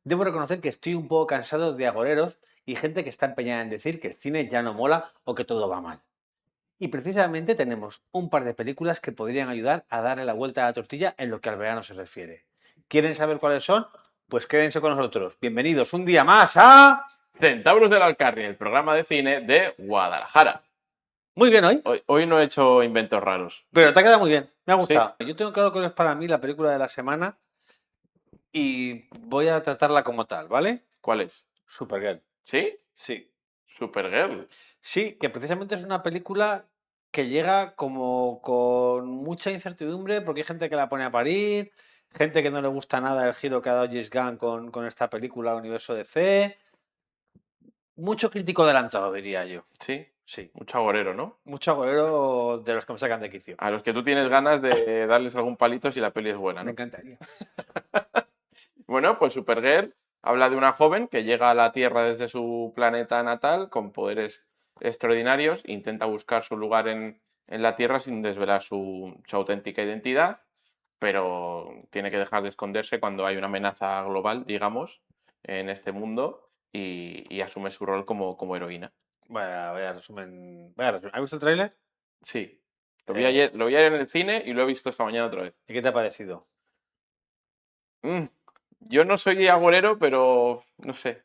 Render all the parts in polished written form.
Debo reconocer que estoy un poco cansado de agoreros y gente que está empeñada en decir que el cine ya no mola o que todo va mal. Y precisamente tenemos un par de películas que podrían ayudar a darle la vuelta a la tortilla en lo que al verano se refiere. ¿Quieren saber cuáles son? Pues quédense con nosotros. Bienvenidos un día más a... Centauros del Alcarri, el programa de cine de Guadalajara. Muy bien hoy, Hoy no he hecho inventos raros. pero te ha quedado muy bien. Me ha ¿Sí? gustado. Yo tengo claro que es para mí la película de la semana y voy a tratarla como tal, ¿vale? ¿Cuál es? Supergirl. ¿Sí? Sí. Supergirl. Sí, que precisamente es una película que llega como con mucha incertidumbre porque hay gente que la pone a parir, gente que no le gusta nada el giro que ha dado James Gunn con esta película al universo DC. Mucho crítico adelantado, diría yo. Sí. Sí, Mucho agorero, ¿no? mucho agorero de los que me sacan de quicio. A los que tú tienes ganas de darles algún palito si la peli es buena, Me ¿no? encantaría. Bueno, pues Supergirl habla de una joven que llega a la Tierra desde su planeta natal con poderes extraordinarios, intenta buscar su lugar en la Tierra sin desvelar su auténtica identidad, pero tiene que dejar de esconderse cuando hay una amenaza global, digamos, en este mundo y asume su rol como heroína. Vaya resumen. Vaya resumen. ¿Has visto el tráiler? Sí, Eh, lo vi ayer en el cine y lo he visto esta mañana otra vez. ¿Y qué te ha parecido? Mm, yo no soy agorero, pero no sé.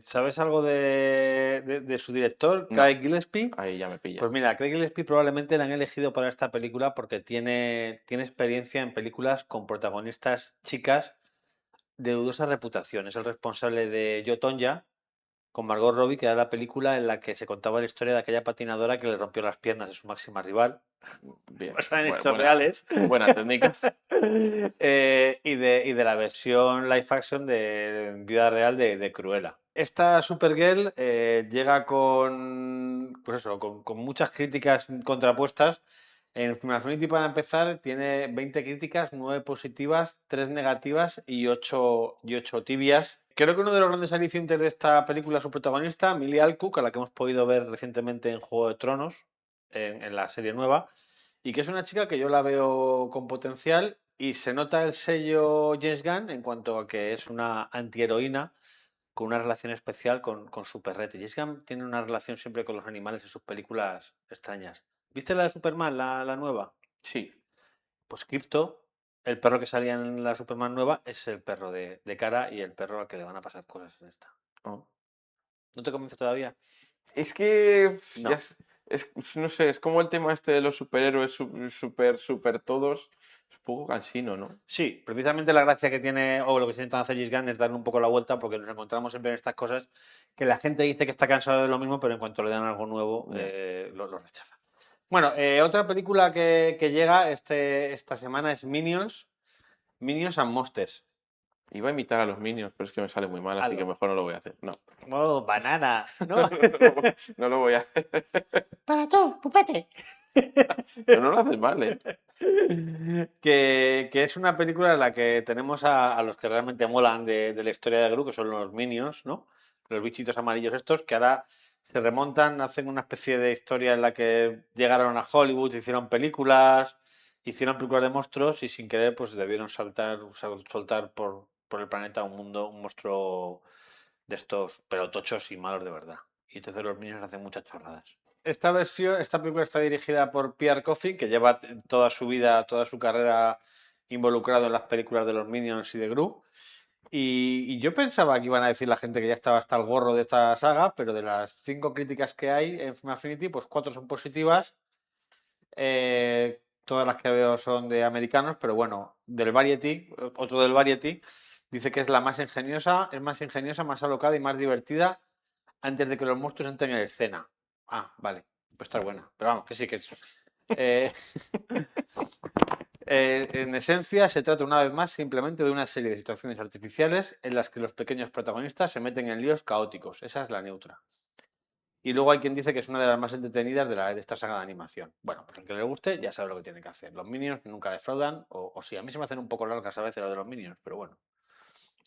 ¿Sabes algo de su director, No, Craig Gillespie? ahí ya me pillas. Pues mira, Craig Gillespie probablemente la han elegido para esta película porque tiene experiencia en películas con protagonistas chicas de dudosa reputación. Es el responsable de Yo, Tonya, con Margot Robbie, que era la película en la que se contaba la historia de aquella patinadora que le rompió las piernas de su máxima rival, Bien, basada en hechos buena, reales. buena técnica. Y de la versión live action de vida real de Cruella. Esta Supergirl llega con, pues eso, con muchas críticas contrapuestas. En Film Affinity, para empezar, tiene 20 críticas, 9 positivas, 3 negativas y ocho tibias. Creo que uno de los grandes alicientes de esta película es su protagonista, Millie Alcock, a la que hemos podido ver recientemente en Juego de Tronos, en la serie nueva, y que es una chica que yo la veo con potencial y se nota el sello James Gunn en cuanto a que es una antiheroína con una relación especial con su perrete. James Gunn tiene una relación siempre con los animales en sus películas extrañas. ¿Viste la de Superman, la nueva? Sí. Pues Crypto, el perro que salía en la Superman nueva, es el perro de cara y el perro al que le van a pasar cosas en esta. Oh. ¿No te convence todavía? Es que ya No. no sé, es como el tema este de los superhéroes super todos. Es un poco cansino, ¿no? Sí, precisamente la gracia que tiene, o lo que se intenta hacer James Gunn es darle un poco la vuelta, porque nos encontramos siempre en estas cosas que la gente dice que está cansado de lo mismo, pero en cuanto le dan algo nuevo, Ya. lo rechaza. Bueno, otra película que llega esta semana es Minions and Monsters. Iba a invitar a los Minions, pero es que me sale muy mal, así que Algo. mejor no lo voy a hacer. No. Oh, banana, ¿no? No lo voy a hacer. Para tú, pupete. Pero no lo haces mal, ¿eh? Que es una película en la que tenemos a los que realmente molan de la historia de Gru, que son los Minions, ¿no? Los bichitos amarillos estos, que ahora se remontan, hacen una especie de historia en la que llegaron a Hollywood, hicieron películas de monstruos y sin querer pues debieron soltar por el planeta un monstruo de estos, pero tochos y malos de verdad. Y entonces los Minions hacen muchas chorradas. Esta película está dirigida por Pierre Coffin, que lleva toda su vida, toda su carrera involucrado en las películas de los Minions y de Gru. Y yo pensaba que iban a decir la gente que ya estaba hasta el gorro de esta saga, pero de las 5 críticas que hay en Film Affinity, pues 4 son positivas. Todas las que veo son de americanos, pero bueno, del Variety, otro del Variety, dice que es más ingeniosa, más alocada y más divertida antes de que los monstruos entren en escena. Ah, vale, pues está buena. Pero vamos, que sí, que es. Eh, en esencia, se trata una vez más simplemente de una serie de situaciones artificiales en las que los pequeños protagonistas se meten en líos caóticos. Esa es la neutra. Y luego hay quien dice que es una de las más entretenidas de esta saga de animación. Bueno, pues al que le guste ya sabe lo que tiene que hacer. Los Minions nunca defraudan, o sí, a mí se me hacen un poco largas a veces las de los Minions, pero bueno.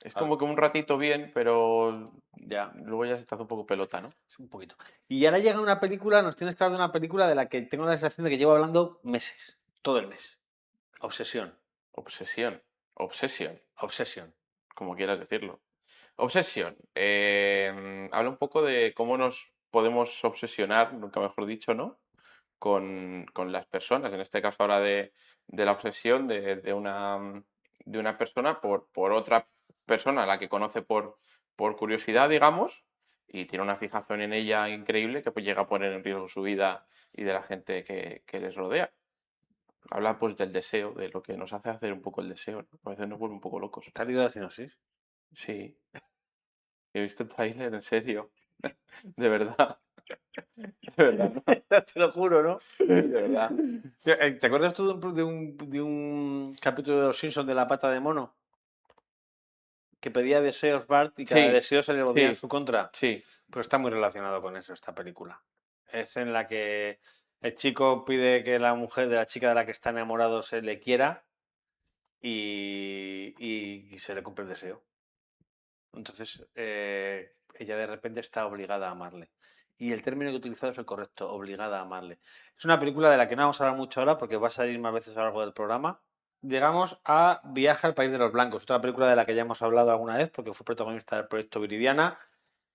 Es Ah, como que un ratito bien, pero ya, luego ya se te hace un poco pelota, ¿no? es un poquito. Y ahora llega una película, nos tienes que hablar de una película de la que tengo la sensación de que llevo hablando meses, todo el mes. Obsesión, Obsesión. Obsesión. Obsession. como quieras decirlo. Obsesión. Habla un poco de cómo nos podemos obsesionar, nunca mejor dicho, ¿no? Con las personas. En este caso ahora de la obsesión de una persona por otra persona a la que conoce por curiosidad, digamos, y tiene una fijación en ella increíble que pues llega a poner en riesgo su vida y de la gente que les rodea. Habla pues del deseo, de lo que nos hace hacer un poco el deseo, ¿no? A veces nos vuelve un poco locos. ¿Te has leído la sinopsis? Sí, he visto el tráiler, en serio. De verdad, de verdad, ¿no? Te lo juro, ¿no? De verdad. ¿Te acuerdas tú de un capítulo de Los Simpsons de la pata de mono? Que pedía deseos Bart y cada Sí, deseo se le volvía en sí, su contra. sí. Pues está muy relacionado con eso, esta película. Es en la que el chico pide que la mujer de la chica de la que está enamorado se le quiera y se le cumple el deseo. Entonces, ella de repente está obligada a amarle. Y el término que he utilizado es el correcto, obligada a amarle. Es una película de la que no vamos a hablar mucho ahora porque va a salir más veces a lo largo del programa. Llegamos a Viaje al País de los Blancos, otra película de la que ya hemos hablado alguna vez porque fue protagonista del proyecto Viridiana,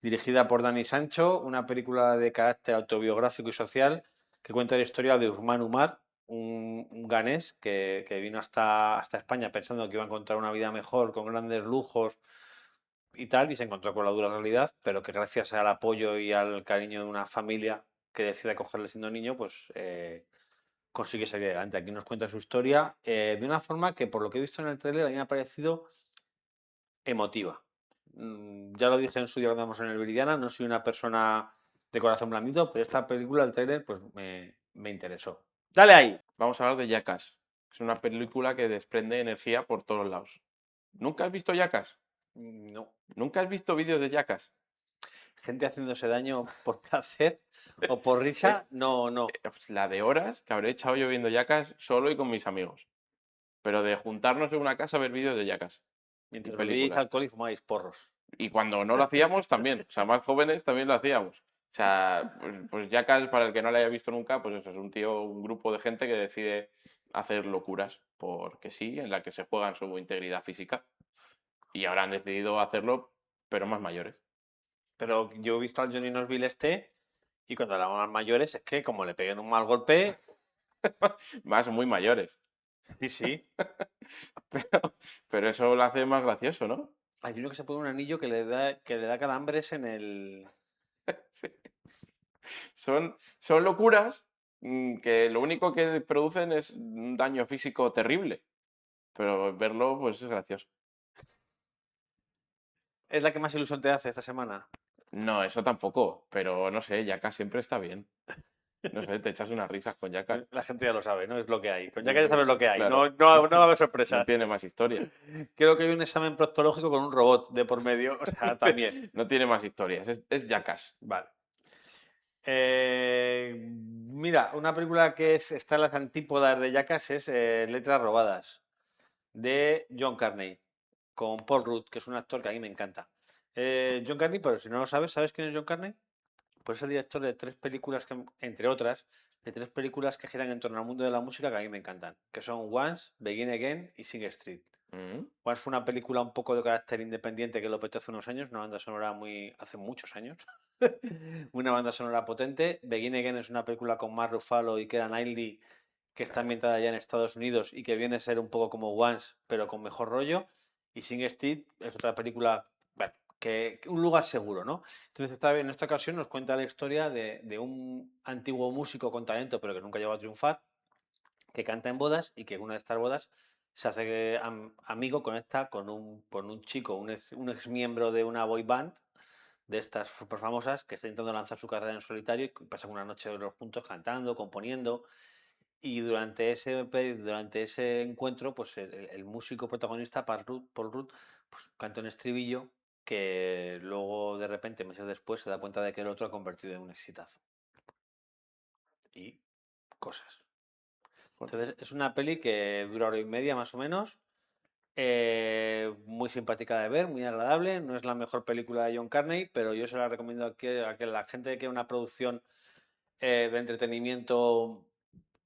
dirigida por Dani Sancho, una película de carácter autobiográfico y social que cuenta la historia de Usman Umar, un ganés que vino hasta España pensando que iba a encontrar una vida mejor, con grandes lujos y tal, y se encontró con la dura realidad, pero que gracias al apoyo y al cariño de una familia que decide acogerle siendo niño, pues consigue salir adelante. Aquí nos cuenta su historia de una forma que, por lo que he visto en el tráiler, a mí me ha parecido emotiva. Ya lo dije en su día cuando andamos en el Viridiana, no soy una persona de corazón blandito, pero esta película, el tráiler, pues me interesó. ¡Dale ahí! Vamos a hablar de Jackass. Es una película que desprende energía por todos lados. ¿Nunca has visto Jackass? No. ¿Nunca has visto vídeos de Jackass? Gente haciéndose daño por placer o por Es risa, no, no. pues, la de horas que habré echado yo viendo Jackass solo y con mis amigos. Pero de juntarnos en una casa a ver vídeos de Jackass y Mientras bebíais películas. alcohol y fumabais porros. Y cuando no lo hacíamos también. O sea, más jóvenes también lo hacíamos. O sea, pues Jackass, para el que no lo haya visto nunca, pues eso es un tío, un grupo de gente que decide hacer locuras porque sí, en la que se juegan su integridad física. Y ahora han decidido hacerlo, pero más mayores. Pero yo he visto al Johnny Knoxville este y cuando hablamos más mayores es que como le peguen un mal golpe, Más muy mayores. sí, sí. Pero eso lo hace más gracioso, ¿no? Hay uno que se pone un anillo que le da calambres en el... Sí. Son locuras que lo único que producen es un daño físico terrible. Pero verlo, pues es gracioso. Es la que más ilusión te hace esta semana. No, eso tampoco. Pero no sé, Jackass siempre está bien. No sé, te echas unas risas con Jackass. La gente ya lo sabe, ¿no? Es lo que hay. Pues ya Sí, que ya sí, sabes lo que hay, claro. no, no, no va a haber No sorpresas. tiene más historia. Creo que hay un examen proctológico con un robot de por medio, o sea, también. No tiene más historias. Es Jackass. Vale. Mira, una película que está en las antípodas de Jackass es Letras Robadas, de John Carney, con Paul Rudd, que es un actor que a mí me encanta. John Carney, pero si no lo sabes, ¿sabes quién es John Carney? Pues es el director de tres películas, entre otras, de tres películas que giran en torno al mundo de la música que a mí me encantan, que son Once, Begin Again y Sing Street. Mm. Once fue una película un poco de carácter independiente que lo petó hace unos años, una banda sonora hace muchos años, una banda sonora potente. Begin Again es una película con Mark Ruffalo y Keira Knightley que está ambientada ya en Estados Unidos y que viene a ser un poco como Once, pero con mejor rollo. Y Sing Street es otra película, bueno, que un lugar seguro, ¿no? Entonces, en esta ocasión nos cuenta la historia de un antiguo músico con talento, pero que nunca llegó a triunfar, que canta en bodas y que en una de estas bodas se hace amigo, conecta con un chico, un ex miembro de una boy band de estas super famosas que está intentando lanzar su carrera en solitario y pasan una noche los juntos cantando, componiendo. Y durante ese encuentro, pues el músico protagonista, Paul Rudd, pues canta un estribillo que luego de repente, meses después, se da cuenta de que el otro ha convertido en un exitazo. Y cosas. Joder. Entonces, es una peli que dura hora y media más o menos. Muy simpática de ver, muy agradable. No es la mejor película de John Carney, pero yo se la recomiendo a que la gente que quiera una producción de entretenimiento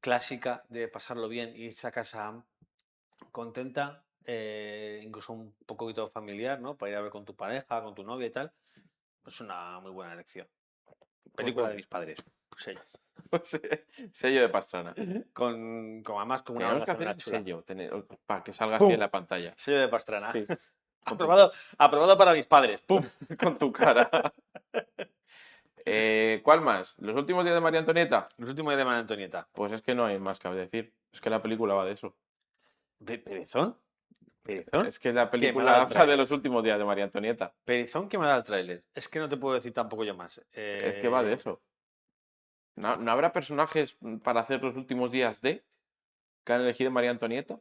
clásica, de pasarlo bien y irse a casa contenta. incluso un poquito familiar, ¿no? Para ir a ver con tu pareja, con tu novia y tal. Es una muy buena elección. Película de mis padres. Sello. Sello de Pastrana. Además con una Tenemos banda que hacer sonora el chula. sello para que salga así en la pantalla. Sello de Pastrana. Sí. Aprobado para mis padres. ¡Pum! Con tu cara. ¿Cuál más? ¿Los últimos días de María Antonieta? Los últimos días de María Antonieta. Pues es que no hay más que decir. Es que la película va de eso. ¿Perezón? ¿Perezón? Es que la ¿Qué me da película el habla de tráiler? los últimos días de María Antonieta. Perezón que me da el tráiler. Es que no te puedo decir tampoco yo más. Es que va de eso. ¿No habrá personajes para hacer los últimos días que han elegido María Antonieta?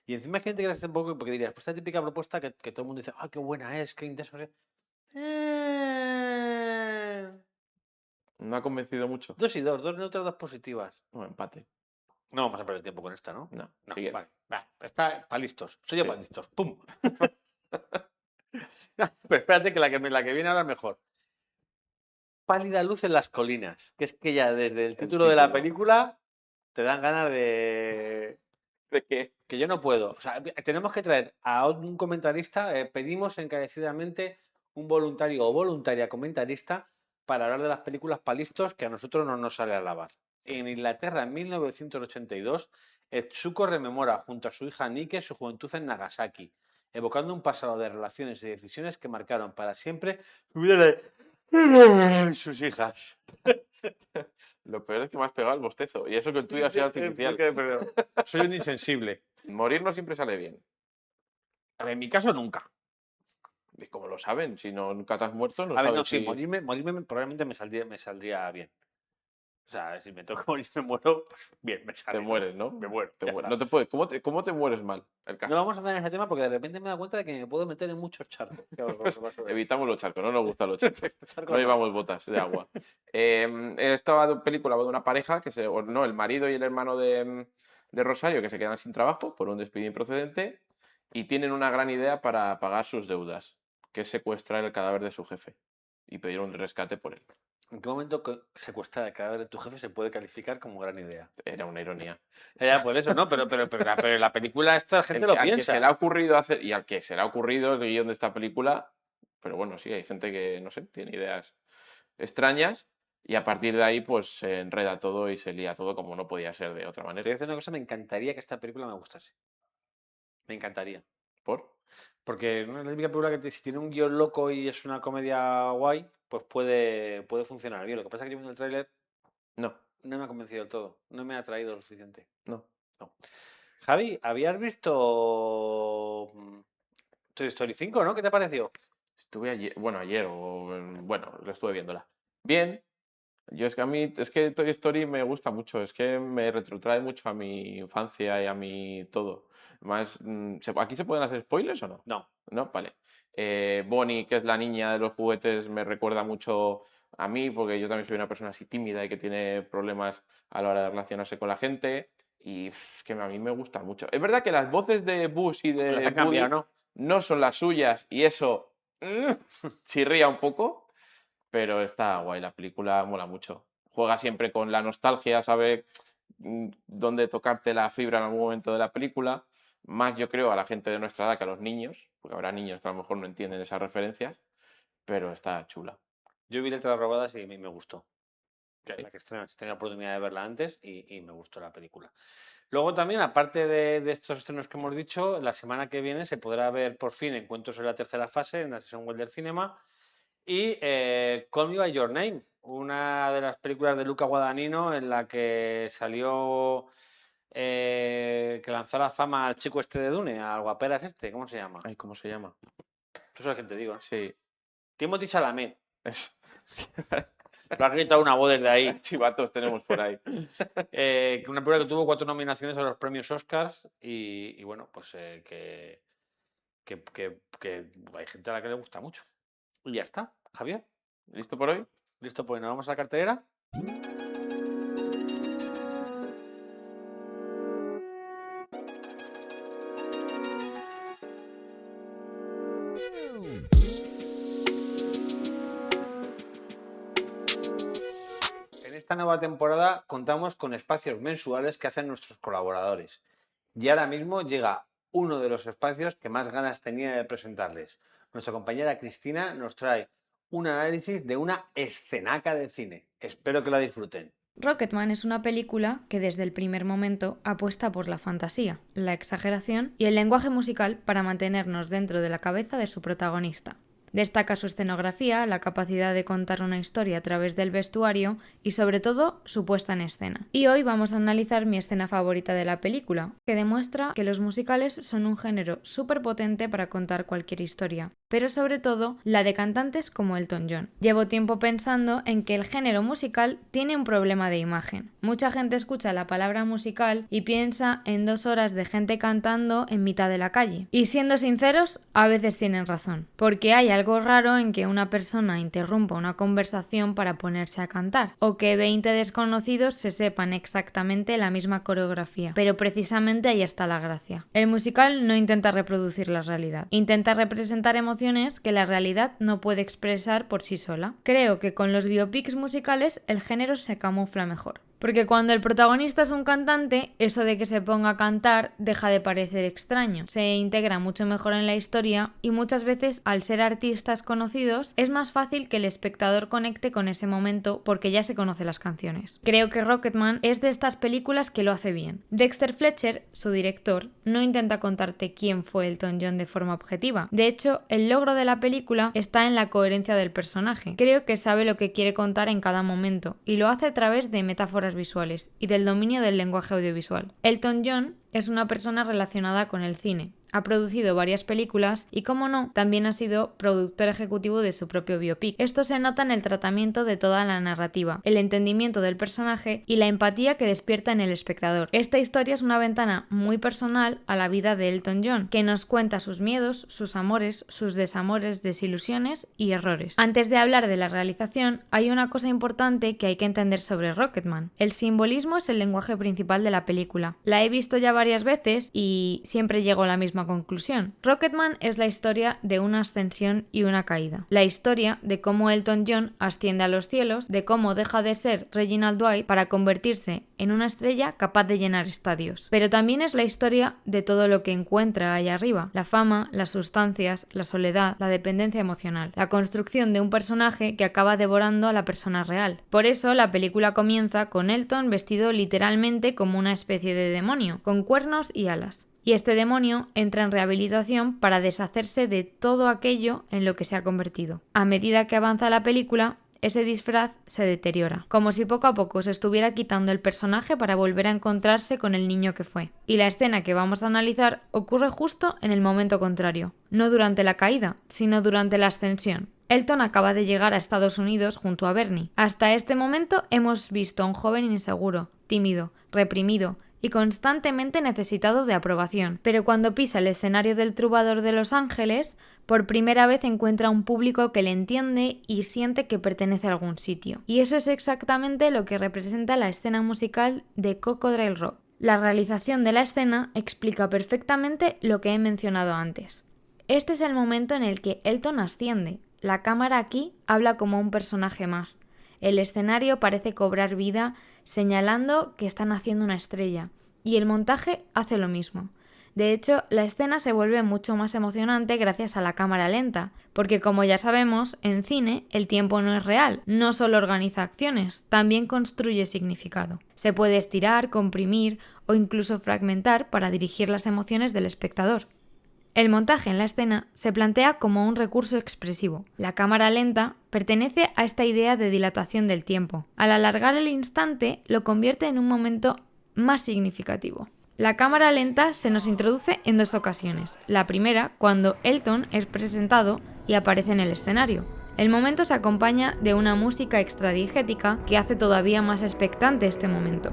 Y encima hay gente que le hace un poco porque dirías, pues esta típica propuesta que todo el mundo dice, ah, qué buena es, qué intensa. ¿No ha convencido mucho? 2 y 2, 2 neutras, 2 positivas. Un empate. No vamos a perder tiempo con esta, ¿no? No, No, siguiente. vale. Va, está para listos. Soy yo Sí. para listos. ¡Pum! Pero espérate que la que viene ahora es mejor. Pálida luz en las colinas. Que es que ya desde el título de la título. película te dan ganas de. ¿De qué? Que yo no puedo. O sea, tenemos que traer a un comentarista. Pedimos encarecidamente un voluntario o voluntaria comentarista para hablar de las películas palistos que a nosotros no nos sale a lavar. En Inglaterra, en 1982, Etsuko rememora junto a su hija Nike su juventud en Nagasaki, evocando un pasado de relaciones y decisiones que marcaron para siempre su vida de sus hijas. Lo peor es que me has pegado el bostezo. Y eso que el tuyo ha sido artificial. Soy un insensible. Morir no siempre sale bien. En mi caso, nunca. ¿Y cómo lo saben? Si no, nunca te has muerto, no A ver, sabes no, sí, si... morirme probablemente me saldría bien. O sea, si me toca morir, me muero, pues bien, me sale. Te mueres, ¿no? Me muero. Te Ya mueres. está. No te puedes... ¿Cómo te mueres mal? El No caso. vamos a andar en ese tema porque de repente me he dado cuenta de que me puedo meter en muchos charcos. Evitamos los charcos, no nos gustan los charcos. Charcos No llevamos botas de agua. Esta película va de una pareja no, el marido y el hermano de Rosario que se quedan sin trabajo por un despido improcedente y tienen una gran idea para pagar sus deudas, que es secuestrar el cadáver de su jefe y pedir un rescate por él. ¿En qué momento secuestrar el cadáver de tu jefe se puede calificar como gran idea? Era una ironía. Ya, por eso, ¿no? Pero en la película esta la gente lo Al que piensa. se le ha ocurrido hacer y al que se le ha ocurrido el guión de esta película, pero bueno, sí, hay gente que, no sé, tiene ideas extrañas y a partir de ahí pues se enreda todo y se lía todo como no podía ser de otra Te voy a manera. decir una cosa, me encantaría que esta película me gustase. Me encantaría. ¿Por? Porque no es la típica película si tiene un guión loco y es una comedia guay, pues puede funcionar bien. Lo que pasa es que yo viendo el tráiler No, no me ha convencido del todo. No me ha atraído lo suficiente. no. Javi, ¿habías visto Toy Story 5, no? ¿Qué te pareció? Estuve ayer, lo estuve viéndola. Bien, es que Toy Story me gusta mucho, es que me retrotrae mucho a mi infancia y a mi todo. Más, ¿aquí se pueden hacer spoilers o no? No. No, vale. Bonnie, que es la niña de los juguetes, me recuerda mucho a mí, porque yo también soy una persona así tímida y que tiene problemas a la hora de relacionarse con la gente. Y es que a mí me gusta mucho. Es verdad que las voces de Buzz y Las de han cambiado, Woody ¿no? no son las suyas y eso chirría un poco, pero está guay, la película mola mucho. Juega siempre con la nostalgia, sabe dónde tocarte la fibra en algún momento de la película. Más yo creo a la gente de nuestra edad que a los niños, porque habrá niños que a lo mejor no entienden esas referencias, pero está chula. Yo vi Letras Robadas y me gustó. Sí. La que tenía la oportunidad de verla antes y me gustó la película. Luego también, aparte de estos estrenos que hemos dicho, la semana que viene se podrá ver por fin Encuentros en la tercera fase en la sesión web del cinema y Call Me By Your Name, una de las películas de Luca Guadagnino en la que salió, que lanzó a la fama al chico este de Dune, al guaperas este, ¿cómo se llama? Ay, ¿cómo se llama? Tú sabes quién te digo, ¿no? Sí. Timothée Chalamet. Es... Lo ha gritado una voz desde ahí. Chivatos tenemos por ahí. Una película que tuvo 4 nominaciones a los premios Oscars y bueno, pues que hay gente a la que le gusta mucho. Y ya está, Javier. ¿Listo por hoy? ¿Listo? Pues nos vamos a la cartelera. En esta nueva temporada contamos con espacios mensuales que hacen nuestros colaboradores. Y ahora mismo llega uno de los espacios que más ganas tenía de presentarles. Nuestra compañera Cristina nos trae un análisis de una escenaca de cine. Espero que la disfruten. Rocketman es una película que desde el primer momento apuesta por la fantasía, la exageración y el lenguaje musical para mantenernos dentro de la cabeza de su protagonista. Destaca su escenografía, la capacidad de contar una historia a través del vestuario y sobre todo su puesta en escena. Y hoy vamos a analizar mi escena favorita de la película, que demuestra que los musicales son un género súper potente para contar cualquier historia, pero sobre todo la de cantantes como Elton John. Llevo tiempo pensando en que el género musical tiene un problema de imagen. Mucha gente escucha la palabra musical y piensa en 2 horas de gente cantando en mitad de la calle. Y siendo sinceros, a veces tienen razón, porque hay algo raro en que una persona interrumpa una conversación para ponerse a cantar, o que 20 desconocidos se sepan exactamente la misma coreografía, pero precisamente ahí está la gracia. El musical no intenta reproducir la realidad, intenta representar emociones que la realidad no puede expresar por sí sola. Creo que con los biopics musicales el género se camufla mejor. Porque cuando el protagonista es un cantante, eso de que se ponga a cantar deja de parecer extraño. Se integra mucho mejor en la historia y muchas veces, al ser artistas conocidos, es más fácil que el espectador conecte con ese momento porque ya se conoce las canciones. Creo que Rocketman es de estas películas que lo hace bien. Dexter Fletcher, su director, no intenta contarte quién fue Elton John de forma objetiva. De hecho, el logro de la película está en la coherencia del personaje. Creo que sabe lo que quiere contar en cada momento y lo hace a través de metáforas visuales y del dominio del lenguaje audiovisual. Elton John es una persona relacionada con el cine. Ha producido varias películas y, como no, también ha sido productor ejecutivo de su propio biopic. Esto se nota en el tratamiento de toda la narrativa, el entendimiento del personaje y la empatía que despierta en el espectador. Esta historia es una ventana muy personal a la vida de Elton John, que nos cuenta sus miedos, sus amores, sus desamores, desilusiones y errores. Antes de hablar de la realización, hay una cosa importante que hay que entender sobre Rocketman. El simbolismo es el lenguaje principal de la película. La he visto ya varias veces y siempre llego a la misma conclusión. Rocketman es la historia de una ascensión y una caída. La historia de cómo Elton John asciende a los cielos, de cómo deja de ser Reginald Dwight para convertirse en una estrella capaz de llenar estadios. Pero también es la historia de todo lo que encuentra ahí arriba: la fama, las sustancias, la soledad, la dependencia emocional, la construcción de un personaje que acaba devorando a la persona real. Por eso la película comienza con Elton vestido literalmente como una especie de demonio, con cuernos y alas. Y este demonio entra en rehabilitación para deshacerse de todo aquello en lo que se ha convertido. A medida que avanza la película, ese disfraz se deteriora, como si poco a poco se estuviera quitando el personaje para volver a encontrarse con el niño que fue. Y la escena que vamos a analizar ocurre justo en el momento contrario, no durante la caída, sino durante la ascensión. Elton acaba de llegar a Estados Unidos junto a Bernie. Hasta este momento hemos visto a un joven inseguro, tímido, reprimido y constantemente necesitado de aprobación. Pero cuando pisa el escenario del Trovador de Los Ángeles, por primera vez encuentra un público que le entiende y siente que pertenece a algún sitio. Y eso es exactamente lo que representa la escena musical de Crocodile Rock. La realización de la escena explica perfectamente lo que he mencionado antes. Este es el momento en el que Elton asciende. La cámara aquí habla como un personaje más. El escenario parece cobrar vida, señalando que están haciendo una estrella, y el montaje hace lo mismo. De hecho, la escena se vuelve mucho más emocionante gracias a la cámara lenta, porque como ya sabemos, en cine el tiempo no es real, no solo organiza acciones, también construye significado. Se puede estirar, comprimir o incluso fragmentar para dirigir las emociones del espectador. El montaje en la escena se plantea como un recurso expresivo. La cámara lenta pertenece a esta idea de dilatación del tiempo. Al alargar el instante, lo convierte en un momento más significativo. La cámara lenta se nos introduce en 2 ocasiones. La primera, cuando Elton es presentado y aparece en el escenario. El momento se acompaña de una música extradigética que hace todavía más expectante este momento.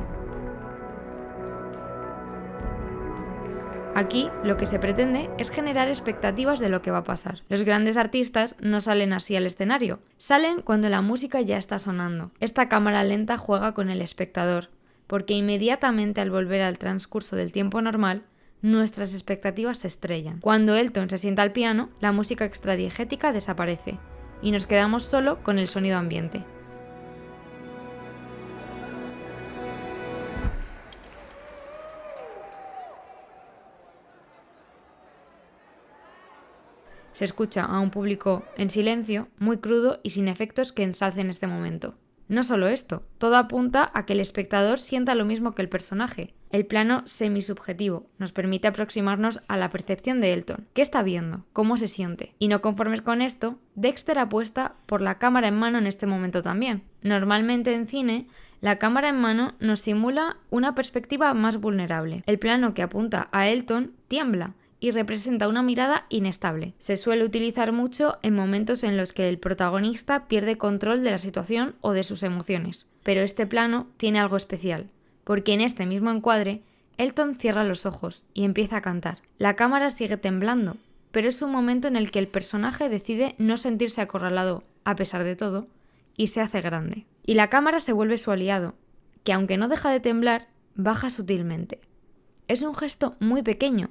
Aquí lo que se pretende es generar expectativas de lo que va a pasar. Los grandes artistas no salen así al escenario, salen cuando la música ya está sonando. Esta cámara lenta juega con el espectador, porque inmediatamente al volver al transcurso del tiempo normal, nuestras expectativas se estrellan. Cuando Elton se sienta al piano, la música extradigética desaparece y nos quedamos solo con el sonido ambiente. Se escucha a un público en silencio, muy crudo y sin efectos que ensalcen este momento. No solo esto, todo apunta a que el espectador sienta lo mismo que el personaje. El plano semisubjetivo nos permite aproximarnos a la percepción de Elton. ¿Qué está viendo? ¿Cómo se siente? Y no conformes con esto, Dexter apuesta por la cámara en mano en este momento también. Normalmente en cine, la cámara en mano nos simula una perspectiva más vulnerable. El plano que apunta a Elton tiembla y representa una mirada inestable. Se suele utilizar mucho en momentos en los que el protagonista pierde control de la situación o de sus emociones. Pero este plano tiene algo especial, porque en este mismo encuadre, Elton cierra los ojos y empieza a cantar. La cámara sigue temblando, pero es un momento en el que el personaje decide no sentirse acorralado, a pesar de todo, y se hace grande. Y la cámara se vuelve su aliado, que aunque no deja de temblar, baja sutilmente. Es un gesto muy pequeño,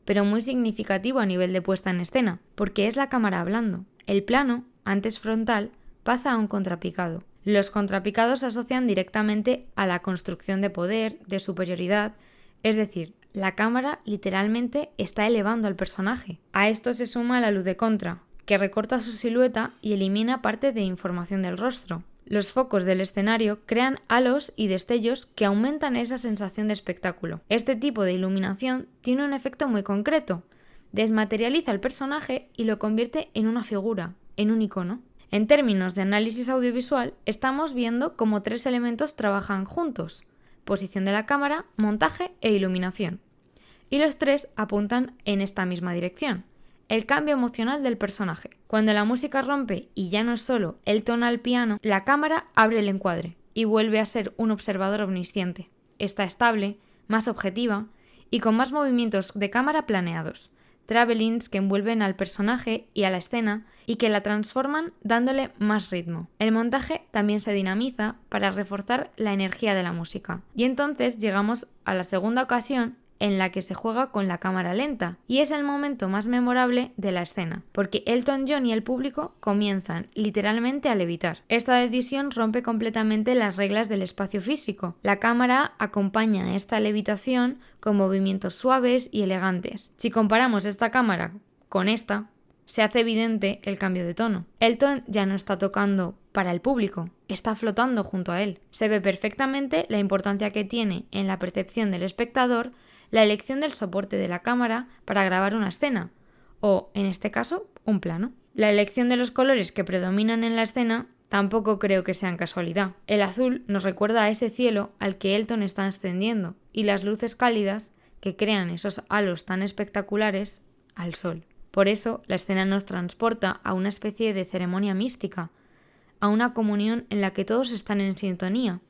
pero muy significativo a nivel de puesta en escena, porque es la cámara hablando. El plano, antes frontal, pasa a un contrapicado. Los contrapicados se asocian directamente a la construcción de poder, de superioridad, es decir, la cámara literalmente está elevando al personaje. A esto se suma la luz de contra, que recorta su silueta y elimina parte de información del rostro. Los focos del escenario crean halos y destellos que aumentan esa sensación de espectáculo. Este tipo de iluminación tiene un efecto muy concreto. Desmaterializa al personaje y lo convierte en una figura, en un icono. En términos de análisis audiovisual, estamos viendo cómo 3 elementos trabajan juntos: posición de la cámara, montaje e iluminación. Y los 3 apuntan en esta misma dirección: el cambio emocional del personaje. Cuando la música rompe y ya no es solo Elton al piano, la cámara abre el encuadre y vuelve a ser un observador omnisciente. Está estable, más objetiva y con más movimientos de cámara planeados, travelings que envuelven al personaje y a la escena y que la transforman dándole más ritmo. El montaje también se dinamiza para reforzar la energía de la música. Y entonces llegamos a la segunda ocasión en la que se juega con la cámara lenta, y es el momento más memorable de la escena, porque Elton John y el público comienzan literalmente a levitar. Esta decisión rompe completamente las reglas del espacio físico. La cámara acompaña esta levitación con movimientos suaves y elegantes. Si comparamos esta cámara con esta, se hace evidente el cambio de tono. Elton ya no está tocando para el público, está flotando junto a él. Se ve perfectamente la importancia que tiene en la percepción del espectador la elección del soporte de la cámara para grabar una escena, o, en este caso, un plano. La elección de los colores que predominan en la escena tampoco creo que sean casualidad. El azul nos recuerda a ese cielo al que Elton está ascendiendo, y las luces cálidas que crean esos halos tan espectaculares al sol. Por eso, la escena nos transporta a una especie de ceremonia mística, a una comunión en la que todos están en sintonía,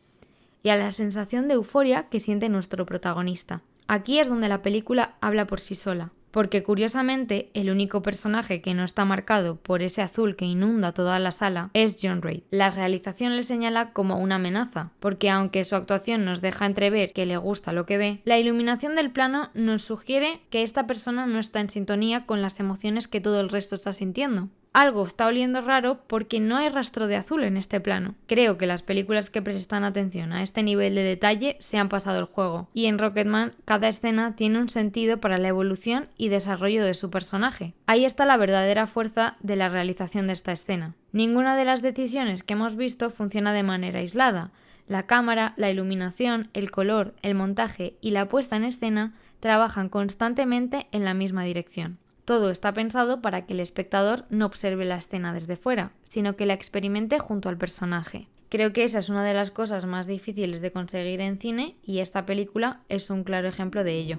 y a la sensación de euforia que siente nuestro protagonista. Aquí es donde la película habla por sí sola, porque curiosamente el único personaje que no está marcado por ese azul que inunda toda la sala es John Reid. La realización le señala como una amenaza, porque aunque su actuación nos deja entrever que le gusta lo que ve, la iluminación del plano nos sugiere que esta persona no está en sintonía con las emociones que todo el resto está sintiendo. Algo está oliendo raro porque no hay rastro de azul en este plano. Creo que las películas que prestan atención a este nivel de detalle se han pasado el juego, y en Rocketman cada escena tiene un sentido para la evolución y desarrollo de su personaje. Ahí está la verdadera fuerza de la realización de esta escena. Ninguna de las decisiones que hemos visto funciona de manera aislada. La cámara, la iluminación, el color, el montaje y la puesta en escena trabajan constantemente en la misma dirección. Todo está pensado para que el espectador no observe la escena desde fuera, sino que la experimente junto al personaje. Creo que esa es una de las cosas más difíciles de conseguir en cine y esta película es un claro ejemplo de ello.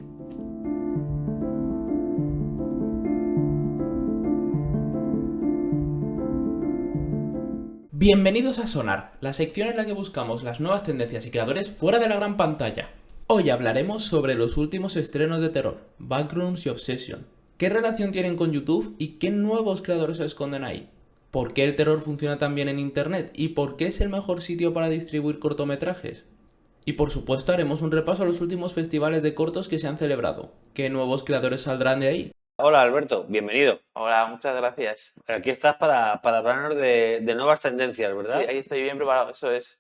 Bienvenidos a Sonar, la sección en la que buscamos las nuevas tendencias y creadores fuera de la gran pantalla. Hoy hablaremos sobre los últimos estrenos de terror, Backrooms y Obsession. ¿Qué relación tienen con YouTube y qué nuevos creadores se esconden ahí? ¿Por qué el terror funciona tan bien en Internet y por qué es el mejor sitio para distribuir cortometrajes? Y por supuesto haremos un repaso a los últimos festivales de cortos que se han celebrado. ¿Qué nuevos creadores saldrán de ahí? Hola Alberto, bienvenido. Hola, muchas gracias. Aquí estás para hablarnos de nuevas tendencias, ¿verdad? Sí, ahí estoy bien preparado, eso es.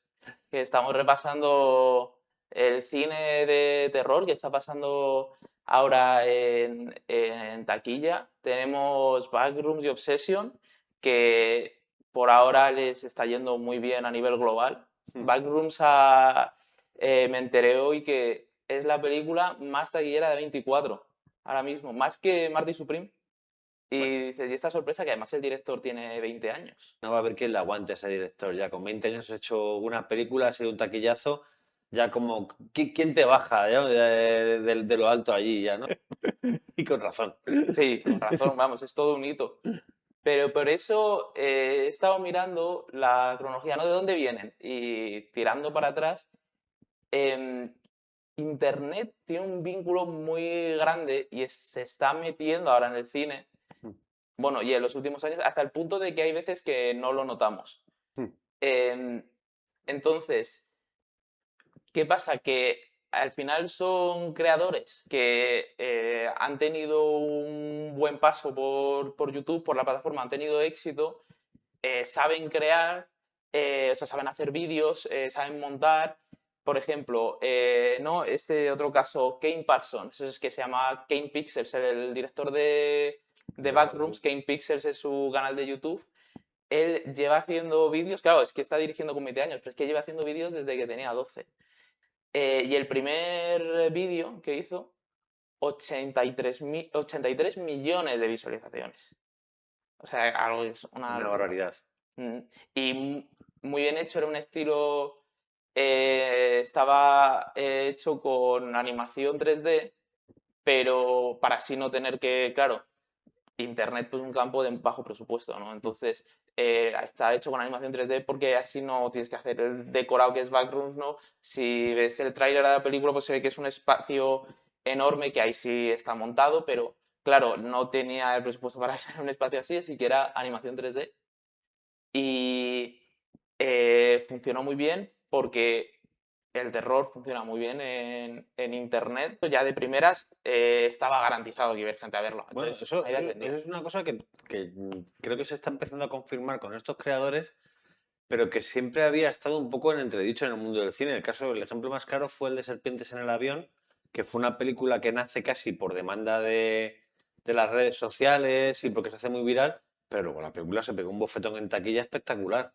Que estamos repasando el cine de terror que está pasando ahora en taquilla. Tenemos Backrooms y Obsession, que por ahora les está yendo muy bien a nivel global. Backrooms me enteré hoy que es la película más taquillera de 24 ahora mismo, más que Marty Supreme. Y dices, y esta sorpresa que además el director tiene 20 años. No va a haber quien le aguante a ese director. Ya con 20 años ha hecho una película, ha sido un taquillazo. Ya como, ¿quién te baja ya, de lo alto allí ya, ¿no? Y con razón. Sí, con razón, vamos, es todo un hito. Pero por eso he estado mirando la cronología, ¿no? ¿De dónde vienen? Y tirando para atrás, Internet tiene un vínculo muy grande y se está metiendo ahora en el cine. Bueno, y en los últimos años, hasta el punto de que hay veces que no lo notamos. Em, entonces, ¿qué pasa? Que al final son creadores que han tenido un buen paso por YouTube, por la plataforma, han tenido éxito, saben crear, o sea, saben hacer vídeos, saben montar. Por ejemplo, ¿no? Este otro caso, Kane Parsons, es que se llama Kane Pixels, el director de Backrooms. Kane Pixels es su canal de YouTube. Él lleva haciendo vídeos, claro, es que está dirigiendo con 20 años, pero es que lleva haciendo vídeos desde que tenía 12. Y el primer vídeo que hizo, 83 millones de visualizaciones. O sea, algo es una Una barbaridad. Y muy bien hecho, era un estilo. Estaba hecho con animación 3D, pero para así no tener que. Claro, Internet pues un campo de bajo presupuesto, ¿no? Entonces está hecho con animación 3D porque así no tienes que hacer el decorado que es Backrooms, ¿no? Si ves el tráiler de la película pues se ve que es un espacio enorme que ahí sí está montado, pero claro, no tenía el presupuesto para crear un espacio así que era animación 3D. Y funcionó muy bien porque el terror funciona muy bien en Internet. Ya de primeras estaba garantizado que iba a haber gente a verlo. Bueno, Entonces, eso, la idea eso- es vendida. eso es una cosa que creo que se está empezando a confirmar con estos creadores, pero que siempre había estado un poco en entredicho en el mundo del cine. El ejemplo más claro fue el de Serpientes en el avión, que fue una película que nace casi por demanda de las redes sociales y porque se hace muy viral, pero luego la película se pegó un bofetón en taquilla espectacular.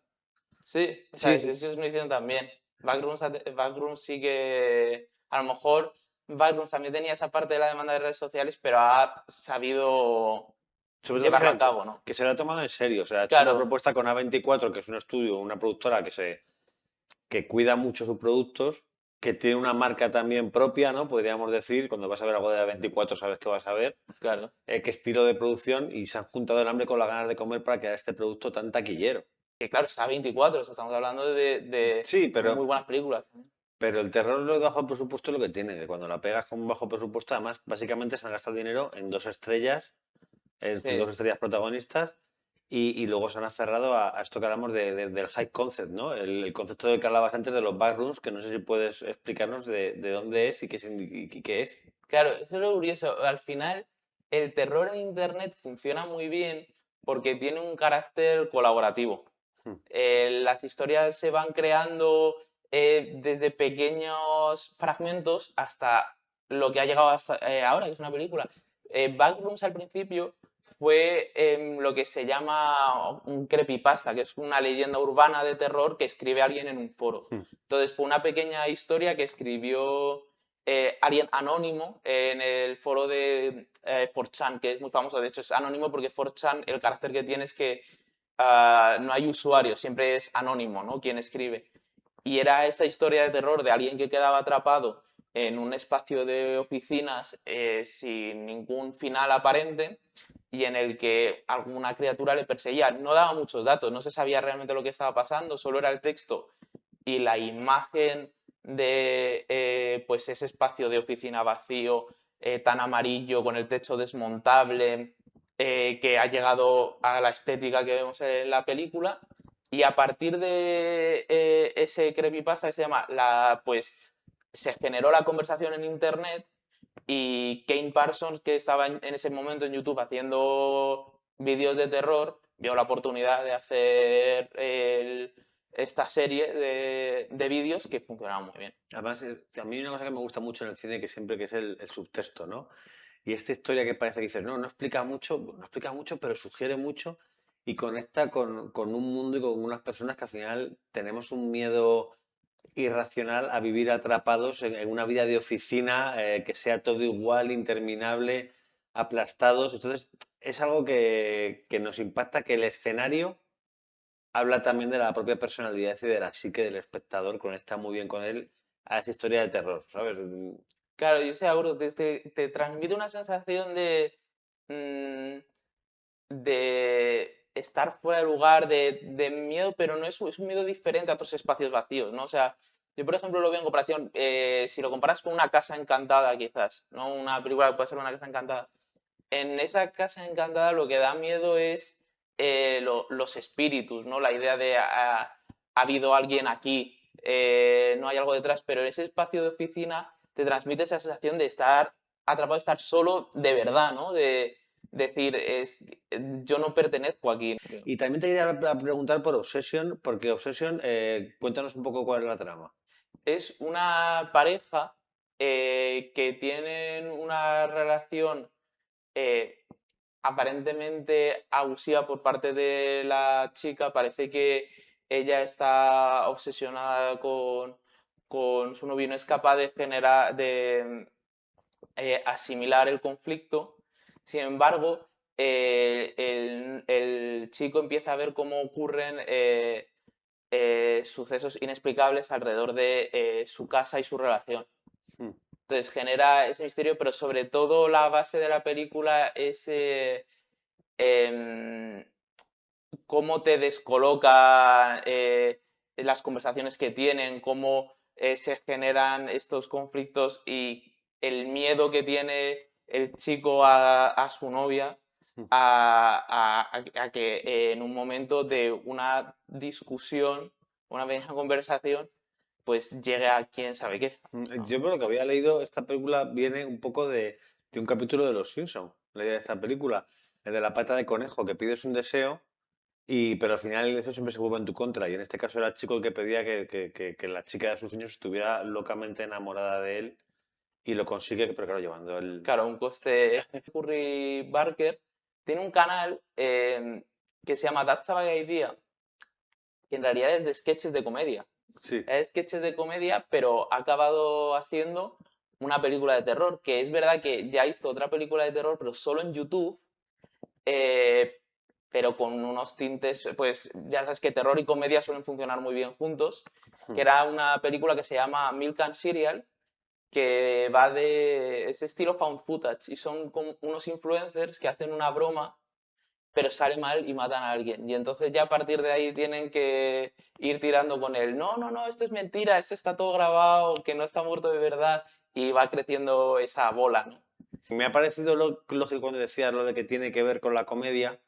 Sí, o sea, Sí, eso sí. es una edición también. Backrooms sí que. A lo mejor Backrooms también tenía esa parte de la demanda de redes sociales, pero ha sabido Sobre todo llevarla a cabo, ¿no? que se lo ha tomado en serio. O sea, ha hecho una Claro, propuesta con A24, que es un estudio, una productora que cuida mucho sus productos, que tiene una marca también propia, ¿no? Podríamos decir, cuando vas a ver algo de A24 sabes que vas a ver, claro. qué estilo de producción y se han juntado el hambre con las ganas de comer para crear este producto tan taquillero. Que claro, está a 24, o sea, estamos hablando de Sí, muy buenas películas. pero el terror lo de bajo presupuesto es lo que tiene, que cuando la pegas con bajo presupuesto, además, básicamente se han gastado dinero en dos Sí. estrellas protagonistas, y luego se han aferrado a esto que hablamos del high concept, ¿no? El concepto del que hablabas antes de los backrooms, que no sé si puedes explicarnos de dónde es y qué es. Claro, eso es lo curioso. Al final, el terror en Internet funciona muy bien porque tiene un carácter colaborativo. Hmm. Las historias se van creando desde pequeños fragmentos hasta lo que ha llegado hasta ahora, que es una película. Backrooms al principio fue lo que se llama un creepypasta, que es una leyenda urbana de terror que escribe alguien en un foro. Hmm. Entonces fue una pequeña historia que escribió alguien anónimo en el foro de 4chan, que es muy famoso. De hecho, es anónimo porque 4chan, el carácter que tiene es que no hay usuario, siempre es anónimo, ¿no? Quien escribe. Y era esta historia de terror de alguien que quedaba atrapado en un espacio de oficinas sin ningún final aparente y en el que alguna criatura le perseguía. No daba muchos datos, no se sabía realmente lo que estaba pasando, solo era el texto y la imagen de pues ese espacio de oficina vacío, tan amarillo, con el techo desmontable, que ha llegado a la estética que vemos en la película. Y a partir de ese creepypasta que se llama, pues se generó la conversación en internet y Kane Parsons, que estaba en ese momento en YouTube haciendo vídeos de terror, vio la oportunidad de hacer esta serie de vídeos que funcionaban muy bien. Además, a mí una cosa que me gusta mucho en el cine que es el subtexto, ¿no? Y esta historia que parece que dices, no explica mucho, no explica mucho, pero sugiere mucho y conecta con un mundo y con unas personas que al final tenemos un miedo irracional a vivir atrapados en una vida de oficina, que sea todo igual, interminable, aplastados. Entonces, es algo que nos impacta, que el escenario habla también de la propia personalidad y de la psique del espectador, conecta muy bien con él a esa historia de terror, ¿sabes? Claro, yo sé, Auro, te transmite una sensación mm, de estar fuera de lugar, de miedo, pero no es un miedo diferente a otros espacios vacíos, ¿no? O sea, yo por ejemplo lo veo en comparación, si lo comparas con una casa encantada quizás, ¿no? Una película que puede ser una casa encantada. En esa casa encantada lo que da miedo es los espíritus, ¿no? La idea de ha habido alguien aquí, no hay algo detrás, pero ese espacio de oficina te transmite esa sensación de estar atrapado, de estar solo de verdad, ¿no? De decir, yo no pertenezco aquí. Y también te quería preguntar por Obsession, porque Obsession, cuéntanos un poco cuál es la trama. Es una pareja que tienen una relación eh, aparentemente abusiva por parte de la chica. Parece que ella está obsesionada con su novio y no es capaz de generar, de asimilar el conflicto. Sin embargo, el chico empieza a ver cómo ocurren sucesos inexplicables alrededor de su casa y su relación. Hmm. Entonces genera ese misterio, pero sobre todo la base de la película es em, cómo te descoloca las conversaciones que tienen, cómo se generan estos conflictos y el miedo que tiene el chico a su novia a que en un momento de una discusión, una pequeña conversación, pues llegue a quién sabe qué. Yo por lo que había leído, esta película viene un poco de un capítulo de Los Simpson, la idea de esta película, el de la pata de conejo, que pides un deseo, pero al final el deseo siempre se vuelve en tu contra. Y en este caso era el chico el que pedía que la chica de sus sueños estuviera locamente enamorada de él y lo consigue, pero claro, llevando el... Claro, un coste. Curry Barker tiene un canal que se llama That's a Bad Idea, que en realidad es de sketches de comedia. Sí. Es sketches de comedia, pero ha acabado haciendo una película de terror, que es verdad que ya hizo otra película de terror, pero solo en YouTube, eh, pero con unos tintes, pues ya sabes que terror y comedia suelen funcionar muy bien juntos, que era una película que se llama Milk and Cereal, que va de ese estilo found footage y son como unos influencers que hacen una broma pero sale mal y matan a alguien. Y entonces ya a partir de ahí tienen que ir tirando con él. No, esto es mentira, esto está todo grabado, que no está muerto de verdad. Y va creciendo esa bola, ¿no? Me ha parecido lógico cuando decías lo de que tiene que ver con la comedia,